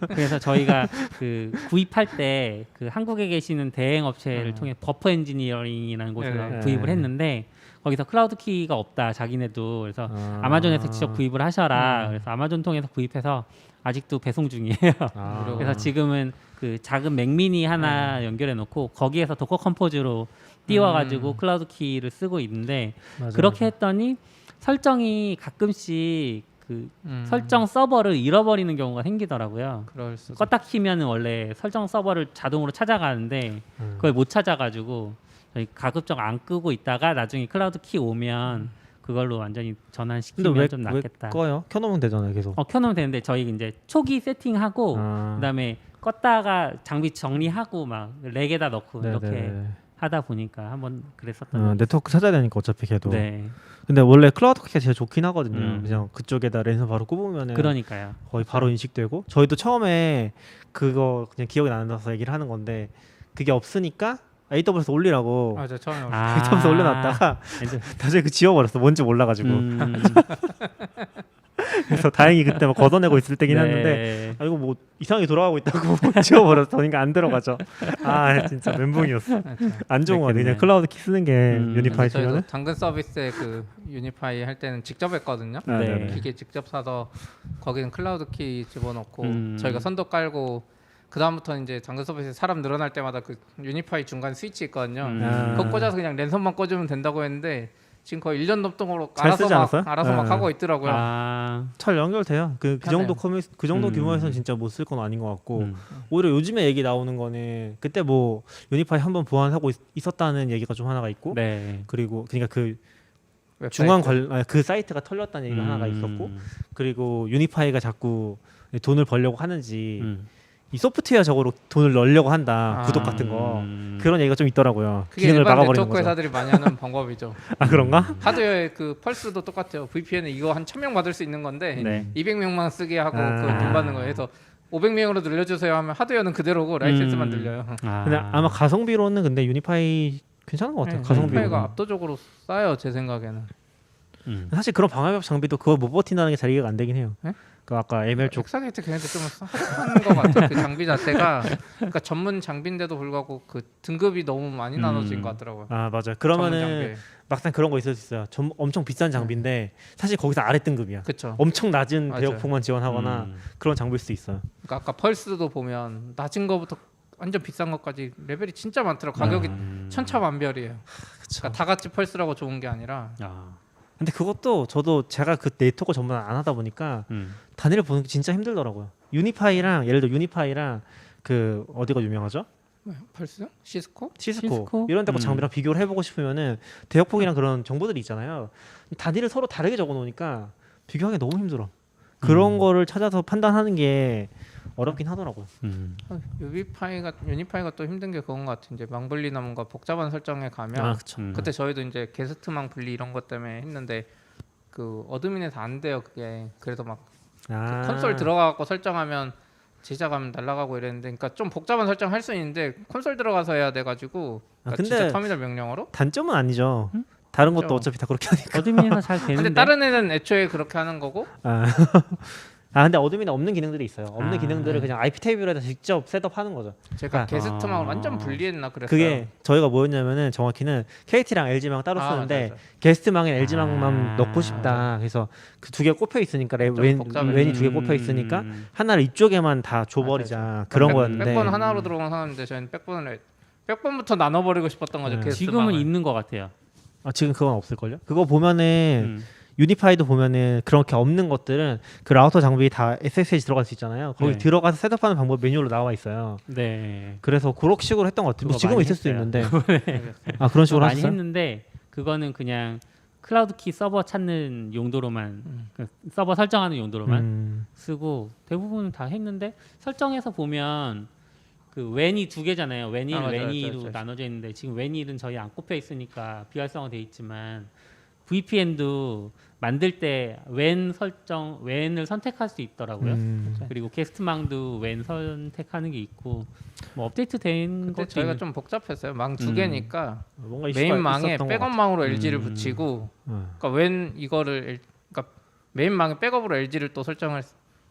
그래서 저희가 그 구입할 때 그 한국에 계시는 대행 업체를 통해 버퍼 엔지니어링이라는 곳에서 네네. 구입을 했는데 거기서 클라우드 키가 없다 자기네도 그래서 아마존에서 직접 구입을 하셔라. 그래서 아마존 통해서 구입해서 아직도 배송 중이에요. 아. 그래서 지금은 그 작은 맥미니 하나 연결해 놓고 거기에서 도커 컴포즈로 띄워가지고 클라우드 키를 쓰고 있는데 맞아, 그렇게 했더니 설정이 가끔씩 그 설정 음. 서버를 잃어버리는 경우가 생기더라고요. 그럴 수. 껐다 키면은 원래 설정 서버를 자동으로 찾아가는데 그걸 못 찾아가지고 저희 가급적 안 끄고 있다가 나중에 클라우드 키 오면 그걸로 완전히 근데 전환시키면 왜, 좀 왜 낫겠다. 꺼요? 켜놓으면 되잖아요, 계속. 켜놓으면 되는데 저희 이제 초기 세팅하고 아. 그다음에 껐다가 장비 정리하고 막 렉에다 넣고 이렇게 네네. 하다 보니까 한번 그랬었던 적이 네트워크 찾아야 되니까 어차피 걔도. 있어요. 네, 근데 원래 클라우드 키가 제일 좋긴 하거든요. 음. 그냥 그쪽에다 랜선 바로 꼽으면은 그러니까요. 거의 바로 인식되고 저희도 처음에 그거 그냥 기억이 안 나서 얘기를 하는 건데 그게 없으니까 AWS 올리라고 맞아 처음에 AWS 올려놨다가 이제, 나중에 그 지워버렸어. 뭔지 몰라가지고. 음, 그래서 다행히 그때 막 걷어내고 있을 때긴 네. 했는데 아 이거 뭐 이상하게 돌아가고 있다고 지워버렸어. 그러니까 안 들어가죠. 아 진짜 멘붕이었어. 안 좋은 거 같아. 그냥 그랬겠네. 클라우드 키 쓰는 게 유니파이 저희도 쓰면은. 당근 서비스에 그 유니파이 할 때는 직접 했거든요. 아, 네. 네네. 기계 직접 사서 거기는 클라우드 키 집어넣고 음. 저희가 선도 깔고 그 다음부터 이제 당근 서비스에 사람 늘어날 때마다 그 유니파이 중간 스위치 있거든요. 아. 그거 꽂아서 그냥 랜선만 꽂으면 된다고 했는데 지금 거의 1년 넘도록 잘 쓰지 않았어요? 알아서 막 네. 하고 있더라고요. 잘 연결돼요. 그 정도 편해요. 그 정도 음. 규모에서는 진짜 못 쓸 건 아닌 것 같고 음. 오히려 요즘에 얘기 나오는 거는 그때 뭐 유니파이 한번 보완하고 있었다는 얘기가 좀 하나가 있고 네. 그리고 그러니까 그 웹사이트. 중앙 그 사이트가 털렸다는 얘기가 하나가 있었고 그리고 유니파이가 자꾸 돈을 벌려고 하는지 이 소프트웨어적으로 돈을 넣으려고 한다. 구독 같은 거 그런 얘기가 좀 있더라고요. 그게 기능을 일반 막아버리는 네트워크 거죠. 회사들이 많이 하는 방법이죠. 아 그런가? 하드웨어 그 펄스도 똑같아요. VPN은 이거 한 1000명 받을 수 있는 건데 네. 200명만 쓰게 하고 아. 그걸 돈 받는 거예요. 그래서 500명으로 늘려주세요 하면 하드웨어는 그대로고 라이센스만 늘려요. 근데 아마 가성비로는 근데 유니파이 괜찮은 것 같아요. 가성비로. 유니파이가 압도적으로 싸요 제 생각에는. 사실 그런 방화벽 장비도 그걸 못 버틴다는 게 잘 이해가 안 되긴 해요. 네? 그 아까 ML 쪽 엑사게이트 걔네들 좀 하는 것 같아요. 그 장비 자체가 그러니까 전문 장비인데도 불구하고 그 등급이 너무 많이 나눠진 것 같더라고요. 아 맞아요. 전문 그러면은 장비에. 막상 그런 거 있을 수 있어요. 엄청 비싼 장비인데 사실 거기서 아래 등급이야. 그쵸. 엄청 낮은 맞아요. 대역폭만 지원하거나 그런 장비일 수 있어요. 그러니까 아까 펄스도 보면 낮은 거부터 완전 비싼 것까지 레벨이 진짜 많더라고. 가격이 천차만별이에요. 그러니까 다 같이 펄스라고 좋은 게 아니라. 근데 그것도 저도 제가 그 네트워크 전문 안 하다 보니까 단위를 보는 게 진짜 힘들더라고요. 유니파이랑 예를 들어 유니파이랑 그 어디가 유명하죠? 펄스? 시스코? 시스코 이런 데거 장비랑 비교를 해보고 싶으면은 대역폭이랑 그런 정보들이 있잖아요. 단위를 서로 다르게 적어놓으니까 비교하기 너무 힘들어. 그런 거를 찾아서 판단하는 게 어렵긴 하더라고요. 유니파이가 또 힘든 게 그건 것 같은 이제 망분리 나무가 복잡한 설정에 가면 그때 저희도 이제 게스트망 분리 이런 것 때문에 했는데 그 어드민에서 안 돼요 그게. 그래서 막 그 콘솔 들어가고 설정하면 제작하면 날아가고 이랬는데, 그러니까 좀 복잡한 설정 할 수 있는데 콘솔 들어가서 해야 돼가지고. 그러니까 근데 진짜 터미널 명령어로. 단점은 아니죠. 다른 것도 그렇죠. 어차피 다 그렇게 하니까. 어드민에서 잘 되는데. 근데 다른 애는 애초에 그렇게 하는 거고. 근데 어드민에 없는 기능들이 있어요. 없는 기능들을 네. 그냥 IP 테이블에다 직접 셋업하는 거죠. 제가 게스트망을 완전 분리했나 그랬어요. 그게 저희가 뭐였냐면은 정확히는 KT랑 LG망 따로 쓰는데 맞아. 게스트망에 LG망만 넣고 싶다. 그래서 그 두 개 꼽혀 있으니까 웬이 두 개 꼽혀 있으니까 하나를 이쪽에만 다 줘버리자 그런 거였는데. 백번 하나로 들어간 상황인데 저희는 백번부터 나눠버리고 싶었던 거죠. 게스트망을. 지금은 있는 것 같아요. 지금 그건 없을걸요? 그거 보면은 유니파이도 보면은 그렇게 없는 것들은 그 라우터 장비 다 SSH 들어갈 수 있잖아요. 거기 네. 들어가서 셋업하는 방법 메뉴로 나와 있어요. 네. 그래서 그런 식으로 했던 것 같아요. 뭐 그거 지금은 많이 있을 수도 했어요. 있는데. 그런 식으로 많이 하셨어요? 했는데 그거는 그냥 클라우드 키 서버 찾는 용도로만 그 서버 설정하는 용도로만 쓰고 대부분 다 했는데 설정해서 보면 그 웬이 두 개잖아요. 웬1, 맞아요. 웬2로 나눠져 있는데 지금 웬1은 저희 안 꼽혀 있으니까 비활성화 돼 있지만 VPN도 만들 때 웬을 선택할 수 있더라고요. 그리고 게스트망도 웬 선택하는 게 있고 뭐 업데이트 된 근데 것도 저희가 좀 복잡했어요. 망 두 개니까 뭔가 이슈가 메인 망에 있었던 것 백업망으로 LG를 붙이고, 그러니까 웬 이거를 그러니까 메인 망에 백업으로 LG를 또 설정을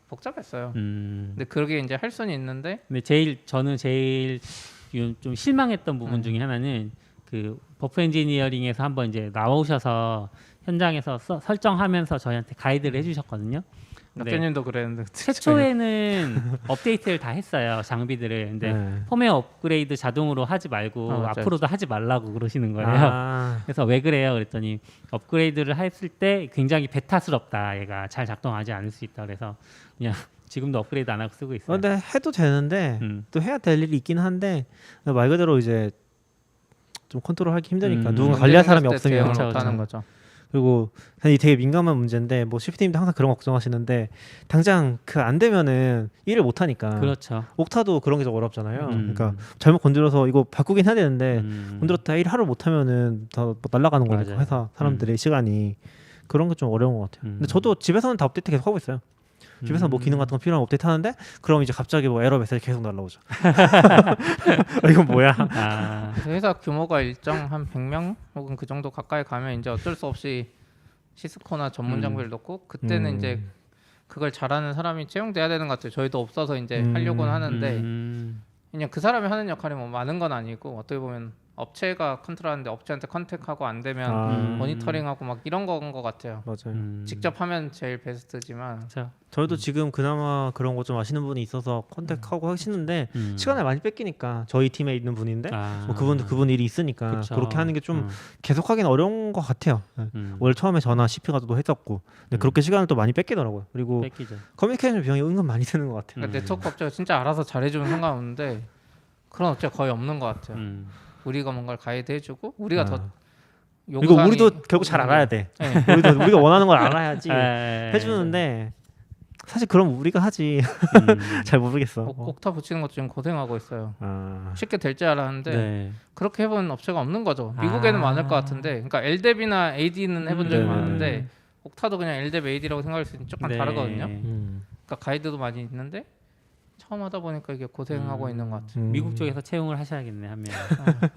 복잡했어요. 근데 그게 이제 할 수는 있는데. 근데 저는 제일 좀 실망했던 부분 중에 하나는 그 버프 엔지니어링에서 한번 이제 나오셔서 현장에서 설정하면서 저희한테 가이드를 해주셨거든요. 근데 낙교님도 그랬는데 최초에는 업데이트를 다 했어요 장비들을. 근데 펌웨어 업그레이드 자동으로 하지 말고 앞으로도 하지 말라고 그러시는 거예요. 그래서 왜 그래요? 그랬더니 업그레이드를 했을 때 굉장히 배타스럽다. 얘가 잘 작동하지 않을 수 있다. 그래서 그냥 지금도 업그레이드 안 하고 쓰고 있어요. 근데 해도 되는데 또 해야 될 일이 있긴 한데 말 그대로 이제 좀 컨트롤하기 힘드니까 누군가 관리할 사람이 없으면 못하는 거죠. 그리고 이 되게 민감한 문제인데 뭐 CPT님도 항상 그런 거 걱정하시는데 당장 그 안 되면은 일을 못 하니까. 그렇죠. 옥타도 그런 게 좀 어렵잖아요. 그러니까 잘못 건드려서 이거 바꾸긴 해야 되는데 건드렸다 일 하루 못 하면은 다 날아가는 거니까 맞아요. 회사 사람들의 시간이 그런 게 좀 어려운 것 같아요. 근데 저도 집에서는 다 업데이트 계속 하고 있어요. 집에서 뭐 기능 같은 거 필요한 업데이트 하는데 그럼 이제 갑자기 뭐 에러 메시지 계속 날라오죠. 이건 뭐야? 회사 규모가 일정 한 100명 혹은 그 정도 가까이 가면 이제 어쩔 수 없이 시스코나 전문 장비를 넣고 그때는 이제 그걸 잘하는 사람이 채용돼야 되는 것 같아요. 저희도 없어서 이제 하려고는 하는데 그냥 그 사람이 하는 역할이 뭐 많은 건 아니고 어떻게 보면 업체가 컨트롤하는데 업체한테 컨택하고 안 되면 모니터링하고 막 이런 거인 것 같아요. 맞아요. 직접 하면 제일 베스트지만. 그렇죠. 저희도 지금 그나마 그런 거 좀 아시는 분이 있어서 컨택하고 하시는데 시간을 많이 뺏기니까 저희 팀에 있는 분인데 뭐 그분도 그분 일이 있으니까 그쵸. 그렇게 하는 게 좀 계속하기는 어려운 것 같아요. 원래 처음에 전화 CP가도 했었고 근데 그렇게 시간을 또 많이 뺏기더라고요. 그리고 뺏기죠. 커뮤니케이션 비용이 은근 많이 드는 것 같아요. 그러니까 네트워크 업체가 진짜 알아서 잘해주면 상관없는데 그런 업체가 거의 없는 것 같아요. 우리가 뭔가를 가이드 해주고 우리가 더 그리고 우리도 결국 잘 알아야 돼. 네. 우리가 원하는 걸 알아야지 네. 해주는데 사실 그럼 우리가 하지. 잘 모르겠어. 옥타 붙이는 것도 좀 고생하고 있어요. 아. 쉽게 될 줄 알았는데 네. 그렇게 해본 업체가 없는 거죠. 미국에는 많을 것 같은데, 그러니까 LDAP이나 AD는 해본 적이 네. 많은데 옥타도 그냥 LDAP, AD라고 생각할 수 있는 조금 네. 다르거든요. 그러니까 가이드도 많이 있는데 처음 하다 보니까 이게 고생하고 있는 것 같아요. 미국 쪽에서 채용을 하셔야겠네 한 명.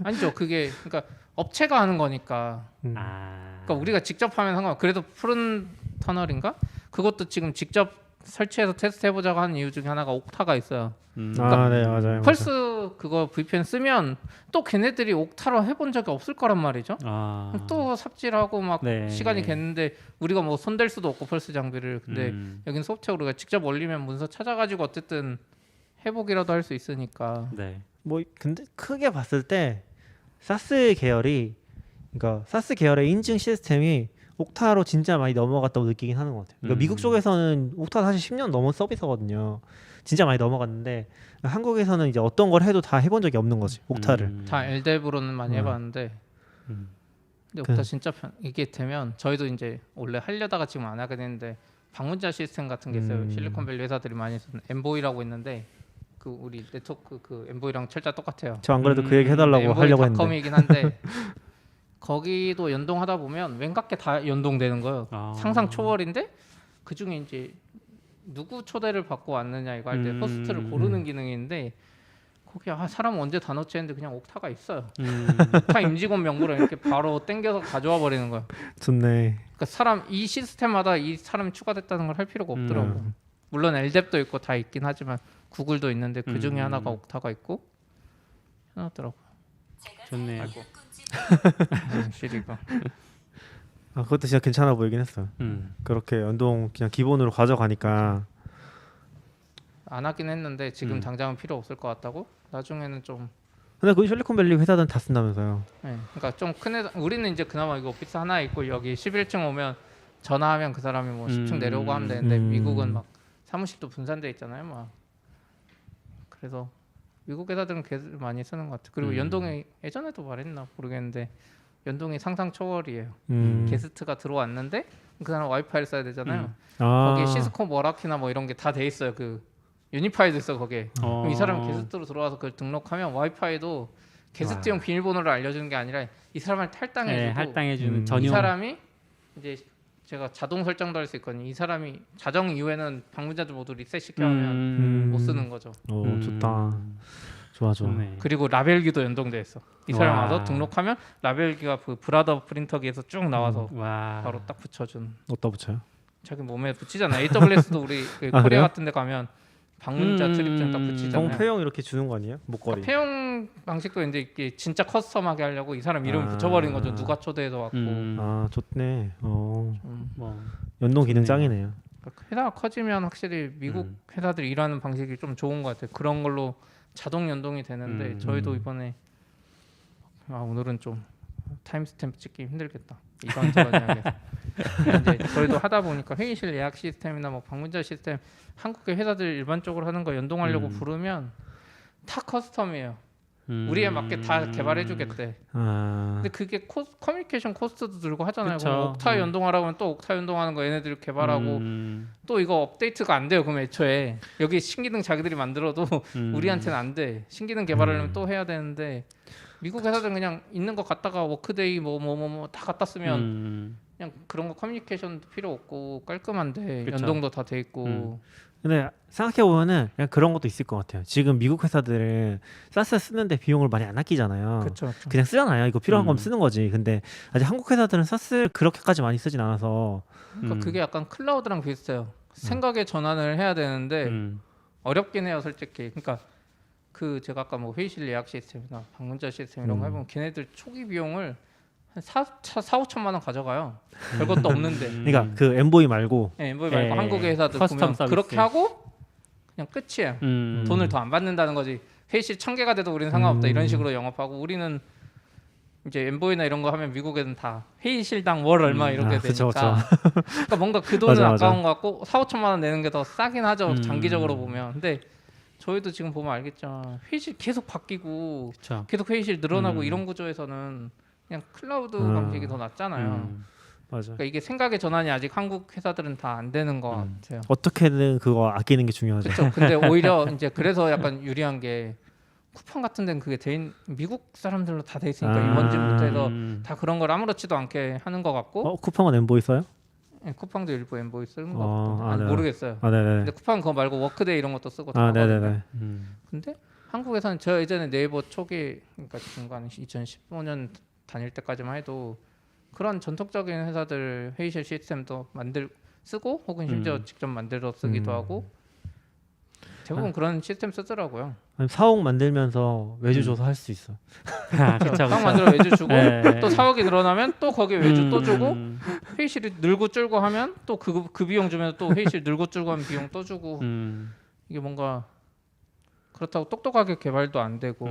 아니죠. 그게 그러니까 업체가 하는 거니까. 그러니까 우리가 직접 하면 상관. 그래도 푸른 터널인가? 그것도 지금 직접 설치해서 테스트 해보자고 하는 이유 중에 하나가 옥타가 있어요. 그러니까 네 맞아요. 펄스 그거 VPN 쓰면 또 걔네들이 옥타로 해본 적이 없을 거란 말이죠. 또 삽질하고 막 네. 시간이 겠는데 우리가 뭐 손댈 수도 없고 펄스 장비를. 근데 여긴 소프트웨어 우리가 직접 올리면 문서 찾아가지고 어쨌든 회복이라도 할 수 있으니까. 네. 뭐 근데 크게 봤을 때 사스 계열이 그러니까 사스 계열의 인증 시스템이 옥타로 진짜 많이 넘어갔다고 느끼긴 하는 것 같아요. 그러니까 미국 쪽에서는 옥타 사실 10년 넘은 서비스거든요. 진짜 많이 넘어갔는데 한국에서는 이제 어떤 걸 해도 다 해본 적이 없는 거지 옥타를. 다 LDEV로는 많이 해봤는데 음. 근데 옥타 진짜 이게 되면 저희도 이제 원래 하려다가 지금 안 하게 됐는데 방문자 시스템 같은 게 있어요. 실리콘밸리 회사들이 많이 쓰는 엠보이라고 있는데 그 우리 네트워크 그 엠보이랑 철자 똑같아요. 저 안 그래도 그 얘기 해달라고 하려고 했는데. 닷컴이긴 한데 거기도 연동하다 보면 웬갖게 다 연동되는 거예요. 상상 초월인데 그 중에 이제 누구 초대를 받고 왔느냐 이거 할 때 호스트를 고르는 기능이 있는데 거기 사람 언제 다 넣지 했는데 그냥 옥타가 있어요. 옥타 임직원 명부로 이렇게 바로 땡겨서 가져와 버리는 거예요. 좋네. 그러니까 사람 이 시스템마다 이 사람이 추가됐다는 걸 할 필요가 없더라고. 물론 LDEP도 있고 다 있긴 하지만 구글도 있는데 그 중에 하나가 옥타가 있고 해놨더라고. 좋네요. 아이고. 시리가. 아 그것도 진짜 괜찮아 보이긴 했어요. 그렇게 연동 그냥 기본으로 가져가니까. 안 하긴 했는데 지금 당장은 필요 없을 것 같다고. 나중에는 좀. 근데 그 실리콘밸리 회사들은 다 쓴다면서요. 네, 그러니까 좀 큰 회사. 우리는 이제 그나마 이거 오피스 하나 있고 여기 11층 오면 전화하면 그 사람이 뭐 10층 내려오고 하면 되는데 미국은 막 사무실도 분산돼 있잖아요, 막. 그래서 미국 회사들은 걔들 많이 쓰는 것 같아. 그리고 연동이 예전에도 말했나 모르겠는데 연동이 상상 초월이에요. 게스트가 들어왔는데 그 사람 와이파이를 써야 되잖아요. 거기에 시스코 머라키나 뭐 이런 게 다 돼 있어요. 그 유니파이도 있어 거기에. 그럼 이 사람 게스트로 들어와서 그걸 등록하면 와이파이도 게스트용 비밀번호를 알려주는 게 아니라 이 사람을 할당해주고 네, 할당해주는 전용. 이 사람이 이제 제가 자동 설정도 할 수 있거든요. 이 사람이 자정 이후에는 방문자들 모두 리셋 시켜 하면 못 쓰는 거죠. 오 좋다. 좋아. 좋네. 그리고 라벨기도 연동돼 있어. 이 사람 와. 와서 등록하면 라벨기가 그 브라더 프린터기에서 쭉 나와서 와. 바로 딱 붙여준. 어디다 붙여요? 자기 몸에 붙이잖아. AWS도 우리 그 코리아 그래요? 같은 데 가면 방문자 출입증 딱 붙이잖아요. 정폐용 이렇게 주는 거 아니에요? 목걸이. 그러니까 폐용 방식도 이제 이게 진짜 커스텀하게 하려고 이 사람 이름 붙여버린 거죠. 누가 초대해서 왔고. 아 좋네. 뭐 연동 기능 좋네요. 짱이네요. 그러니까 회사가 커지면 확실히 미국 회사들이 일하는 방식이 좀 좋은 것 같아요. 그런 걸로 자동 연동이 되는데 저희도 이번에 오늘은 좀 타임스탬프 찍기 힘들겠다. 이런저런 이야기. 이제 저희도 하다 보니까 회의실 예약 시스템이나 뭐 방문자 시스템 한국의 회사들 일반적으로 하는 거 연동하려고 부르면 다 커스텀이에요. 우리에 맞게 다 개발해주겠대. 근데 그게 커뮤니케이션 코스트도 들고 하잖아요. 그쵸. 그럼 옥타 연동하라고 하면 또 옥타 연동하는 거 얘네들이 개발하고 또 이거 업데이트가 안 돼요. 그럼 애초에 여기 신기능 자기들이 만들어도 우리한테는 안 돼. 신기능 개발하려면 또 해야 되는데 미국 회사들은 그냥 있는 거 갖다가 워크데이 뭐 다 갖다 쓰면 그냥 그런 거 커뮤니케이션도 필요 없고 깔끔한데 그쵸. 연동도 다 돼 있고 근데 생각해 보면은 그냥 그런 것도 있을 것 같아요. 지금 미국 회사들은 사스 쓰는데 비용을 많이 안 아끼잖아요. 그렇죠. 그냥 쓰잖아요. 이거 필요한 거면 쓰는 거지. 근데 아직 한국 회사들은 사스를 그렇게까지 많이 쓰진 않아서. 그러니까 그게 약간 클라우드랑 비슷해요. 생각의 전환을 해야 되는데 어렵긴 해요, 솔직히. 그러니까 그 제가 아까 뭐 회의실 예약 시스템이나 방문자 시스템 이런 거 해보면 걔네들 초기 비용을 한 4-5천만 원 가져가요. 별것도 없는데. 그러니까 그 엠보이 말고. 네, 뭐 말고 예, 한국의 회사들 커스텀 보면 서비스. 그렇게 하고 그냥 끝이에요. 돈을 더 안 받는다는 거지. 회의실 1000개가 돼도 우리는 상관없다 이런 식으로 영업하고 우리는 이제 엠보이나 이런 거 하면 미국에는 다 회의실당 월 얼마 이렇게 그쵸, 되니까 그러니까 뭔가 그 돈은 맞아. 아까운 것 같고 4-5천만 원 내는 게 더 싸긴 하죠. 장기적으로 보면. 근데 저희도 지금 보면 알겠죠. 회의실 계속 바뀌고 그쵸. 계속 회의실 늘어나고 이런 구조에서는 그냥 클라우드 방식이 더 낫잖아요. 맞아. 그러니까 이게 생각의 전환이 아직 한국 회사들은 다 안 되는 것 같아요. 어떻게든 그거 아끼는 게 중요하죠. 그렇죠. 근데 오히려 이제 그래서 약간 유리한 게 쿠팡 같은 데는 그게 미국 사람들로 다 돼 있으니까 임원진부터 해서 다 그런 걸 아무렇지도 않게 하는 것 같고 쿠팡은 엠보이 써요? 네, 쿠팡도 일부 엠보이 쓰는 것 같고 네. 모르겠어요. 네네. 근데 쿠팡 그거 말고 워크데이 이런 것도 쓰고 다 네네네. 하거든요. 근데 한국에서는 저 예전에 네이버 초기 그러니까 중간 2015년 다닐 때까지만 해도 그런 전통적인 회사들 회의실 시스템도 쓰고 혹은 심지어 직접 만들어 쓰기도 하고 대부분 그런 시스템 쓰더라고요. 아니, 사옥 만들면서 외주 줘서 할 수 있어. 그쵸. 상 만들어 외주 주고 네. 또 사옥이 늘어나면 또 거기에 외주 또 주고 회의실이 늘고 줄고 하면 또 그 비용 주면 또 회의실 늘고 줄고 하면 비용 또 주고 이게 뭔가 그렇다고 똑똑하게 개발도 안 되고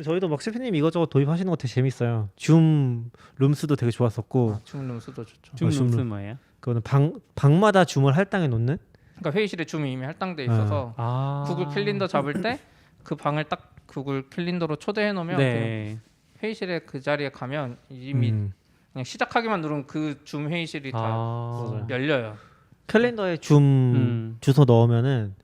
저희도 막 셰프님 이것저것 도입하시는 거 되게 재밌어요. 줌 룸스도 되게 좋았었고. 줌룸스도 좋죠. 줌 줌 룸스 뭐예요? 그거는 방마다 줌을 할당해 놓는. 그러니까 회의실에 줌이 이미 할당돼 있어서 구글 캘린더 잡을 때 그 방을 딱 구글 캘린더로 초대해 놓으면 네. 회의실에 그 자리에 가면 이미 그냥 시작하기만 누르면 그 줌 회의실이 다 열려요. 캘린더에 줌 주소 넣으면은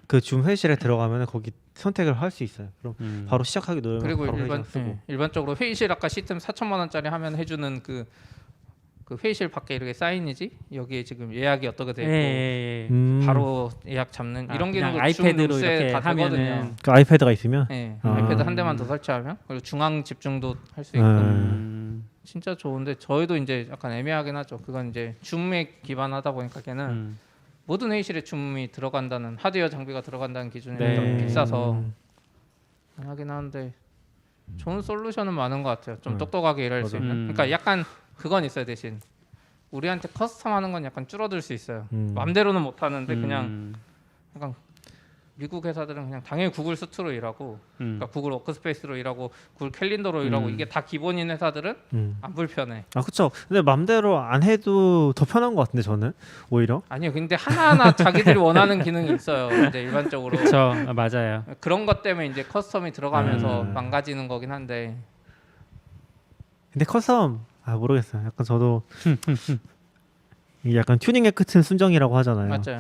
그 줌 회의실에 들어가면은 거기 선택을 할 수 있어요. 그럼 바로 시작하기 누르면 그리고 바로 회의장 쓰고. 일반적으로 회의실 아까 시스템 4천만 원짜리 하면 해주는 그 회의실 밖에 이렇게 사인이지 여기에 지금 예약이 어떻게 돼 있고 예. 바로 예약 잡는 이런 그냥 기능도 아이패드로 줌 룸스에 이렇게 다 되거든요. 하면은 그 아이패드가 있으면. 네, 아. 아이패드 한 대만 더 설치하면 그리고 중앙 집중도 할 수 있고 진짜 좋은데 저희도 이제 약간 애매하긴 하죠. 그건 이제 줌에 기반하다 보니까 걔는 모든 회의실에 줌이 들어간다는 하드웨어 장비가 들어간다는 기준이 네. 좀 비싸서 안 하긴 하는데 좋은 솔루션은 많은 것 같아요. 좀 똑똑하게 일할 수 있는. 그러니까 약간 그건 있어요. 대신 우리한테 커스텀하는 건 약간 줄어들 수 있어요. 맘대로는 못 하는데 그냥 약간 미국 회사들은 그냥 당연히 구글 수트로 일하고 그러니까 구글 워크스페이스로 일하고 구글 캘린더로 일하고 이게 다 기본인 회사들은 안 불편해. 아 그렇죠. 근데 맘대로 안 해도 더 편한 것 같은데 저는 오히려. 아니요. 근데 하나하나 자기들이 원하는 기능이 있어요. 이제 일반적으로 그렇죠. 맞아요. 그런 것 때문에 이제 커스텀이 들어가면서 망가지는 거긴 한데 근데 커스텀 모르겠어요. 약간 저도 이게 약간 튜닝의 끝은 순정이라고 하잖아요. 맞아요.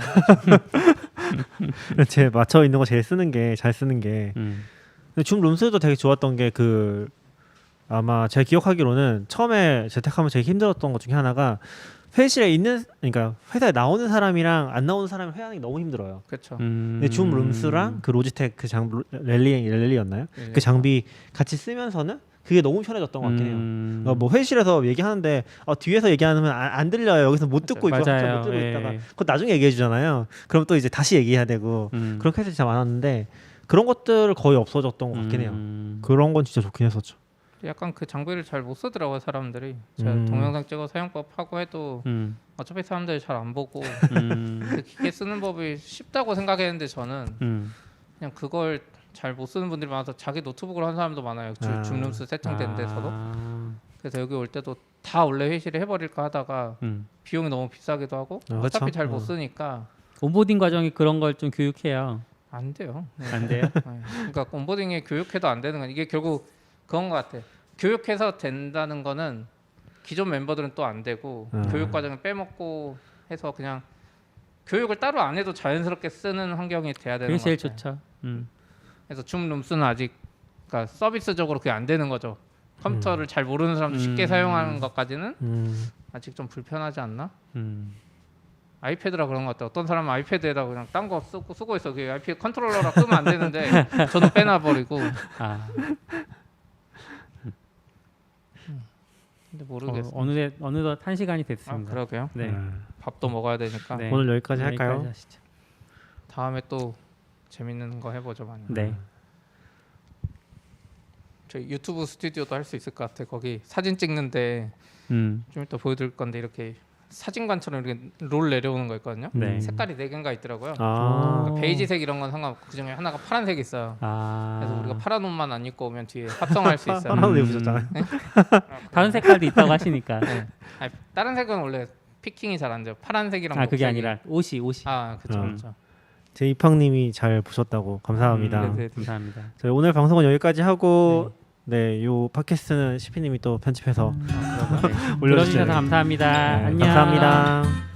제 맞춰 있는 거 제일 쓰는 게 잘 쓰는 게. 근데 줌 룸스도 되게 좋았던 게 그 아마 제가 기억하기로는 처음에 재택하면 되게 힘들었던 것 중에 하나가 회의실에 있는 그러니까 회사에 나오는 사람이랑 안 나오는 사람을 회하는 게 너무 힘들어요. 그렇죠. 근데 줌 룸스랑 그 로지텍 그 랠리였나요? 그 장비 같이 쓰면서는 그게 너무 편해졌던 것 같긴 해요. 뭐 회의실에서 얘기하는데 뒤에서 얘기하면 안 들려요. 여기서 못 듣고 있고 맞아요. 못 듣고 예. 있다가 그거 나중에 얘기해 주잖아요. 그럼 또 이제 다시 얘기해야 되고 그런 케이스가 진짜 많았는데 그런 것들 거의 없어졌던 것 같긴 해요. 그런 건 진짜 좋긴 했었죠. 약간 그 장비를 잘 못 쓰더라고요 사람들이. 제가 동영상 찍어 사용법 하고 해도 어차피 사람들이 잘 안 보고 그 기계 쓰는 법이 쉽다고 생각했는데 저는 그냥 그걸 잘 못 쓰는 분들이 많아서 자기 노트북으로 한 사람도 많아요. 줌룸스 세팅된 데서도. 그래서 여기 올 때도 다 원래 회의실에 해버릴까 하다가 비용이 너무 비싸기도 하고 어차피 잘 못 쓰니까 온보딩 과정이 그런 걸 좀 교육해요. 안 돼요. 안 돼요? 네. 그러니까 온보딩에 교육해도 안 되는 건 이게 결국 그런 것 같아. 교육해서 된다는 거는 기존 멤버들은 또 안 되고 교육 과정을 빼먹고 해서 그냥 교육을 따로 안 해도 자연스럽게 쓰는 환경이 돼야 되는 그게 것 제일 같아요. 좋죠. 그래서 줌 룸스는 아직 그러니까 서비스적으로 그게 안 되는 거죠. 컴퓨터를 잘 모르는 사람도 쉽게 사용하는 것까지는 아직 좀 불편하지 않나? 아이패드라 그런 것 같아요. 어떤 사람은 아이패드에다 그냥 딴 거 쓰고 있어. 그 아이패드 컨트롤러라 끄면 안 되는데 저는 빼놔버리고. 근데 모르겠어. 어느덧 1시간이 됐습니다. 그러게요. 네. 밥도 먹어야 되니까. 네. 오늘 여기까지 할까요? 여기까지 하시죠. 다음에 또 재밌는 거 해보죠 많이. 네. 저희 유튜브 스튜디오도 할 수 있을 것 같아. 거기 사진 찍는데 좀 이따 보여드릴 건데 이렇게 사진관처럼 이렇게 롤 내려오는 거 있거든요. 네. 색깔이 4개인가 있더라고요. 그러니까 베이지색 이런 건 상관없고 그 중에 하나가 파란색이 있어요. 그래서 우리가 파란 옷만 안 입고 오면 뒤에 합성할 수 있어요. 파란 옷 입으셨잖아요. 다른 색깔도 있다고 하시니까. 네. 아니, 다른 색은 원래 피킹이 잘 안 돼요. 파란색이랑 그게 녹색이. 아니라 옷이. 그렇죠. 그렇죠. 제 입학님이 잘 보셨다고 감사합니다. 네, 감사합니다. 저희 오늘 방송은 여기까지 하고 요 팟캐스트는 시피님이 또 편집해서 올려주셔서 들어주셔서 감사합니다. 안녕. 감사합니다.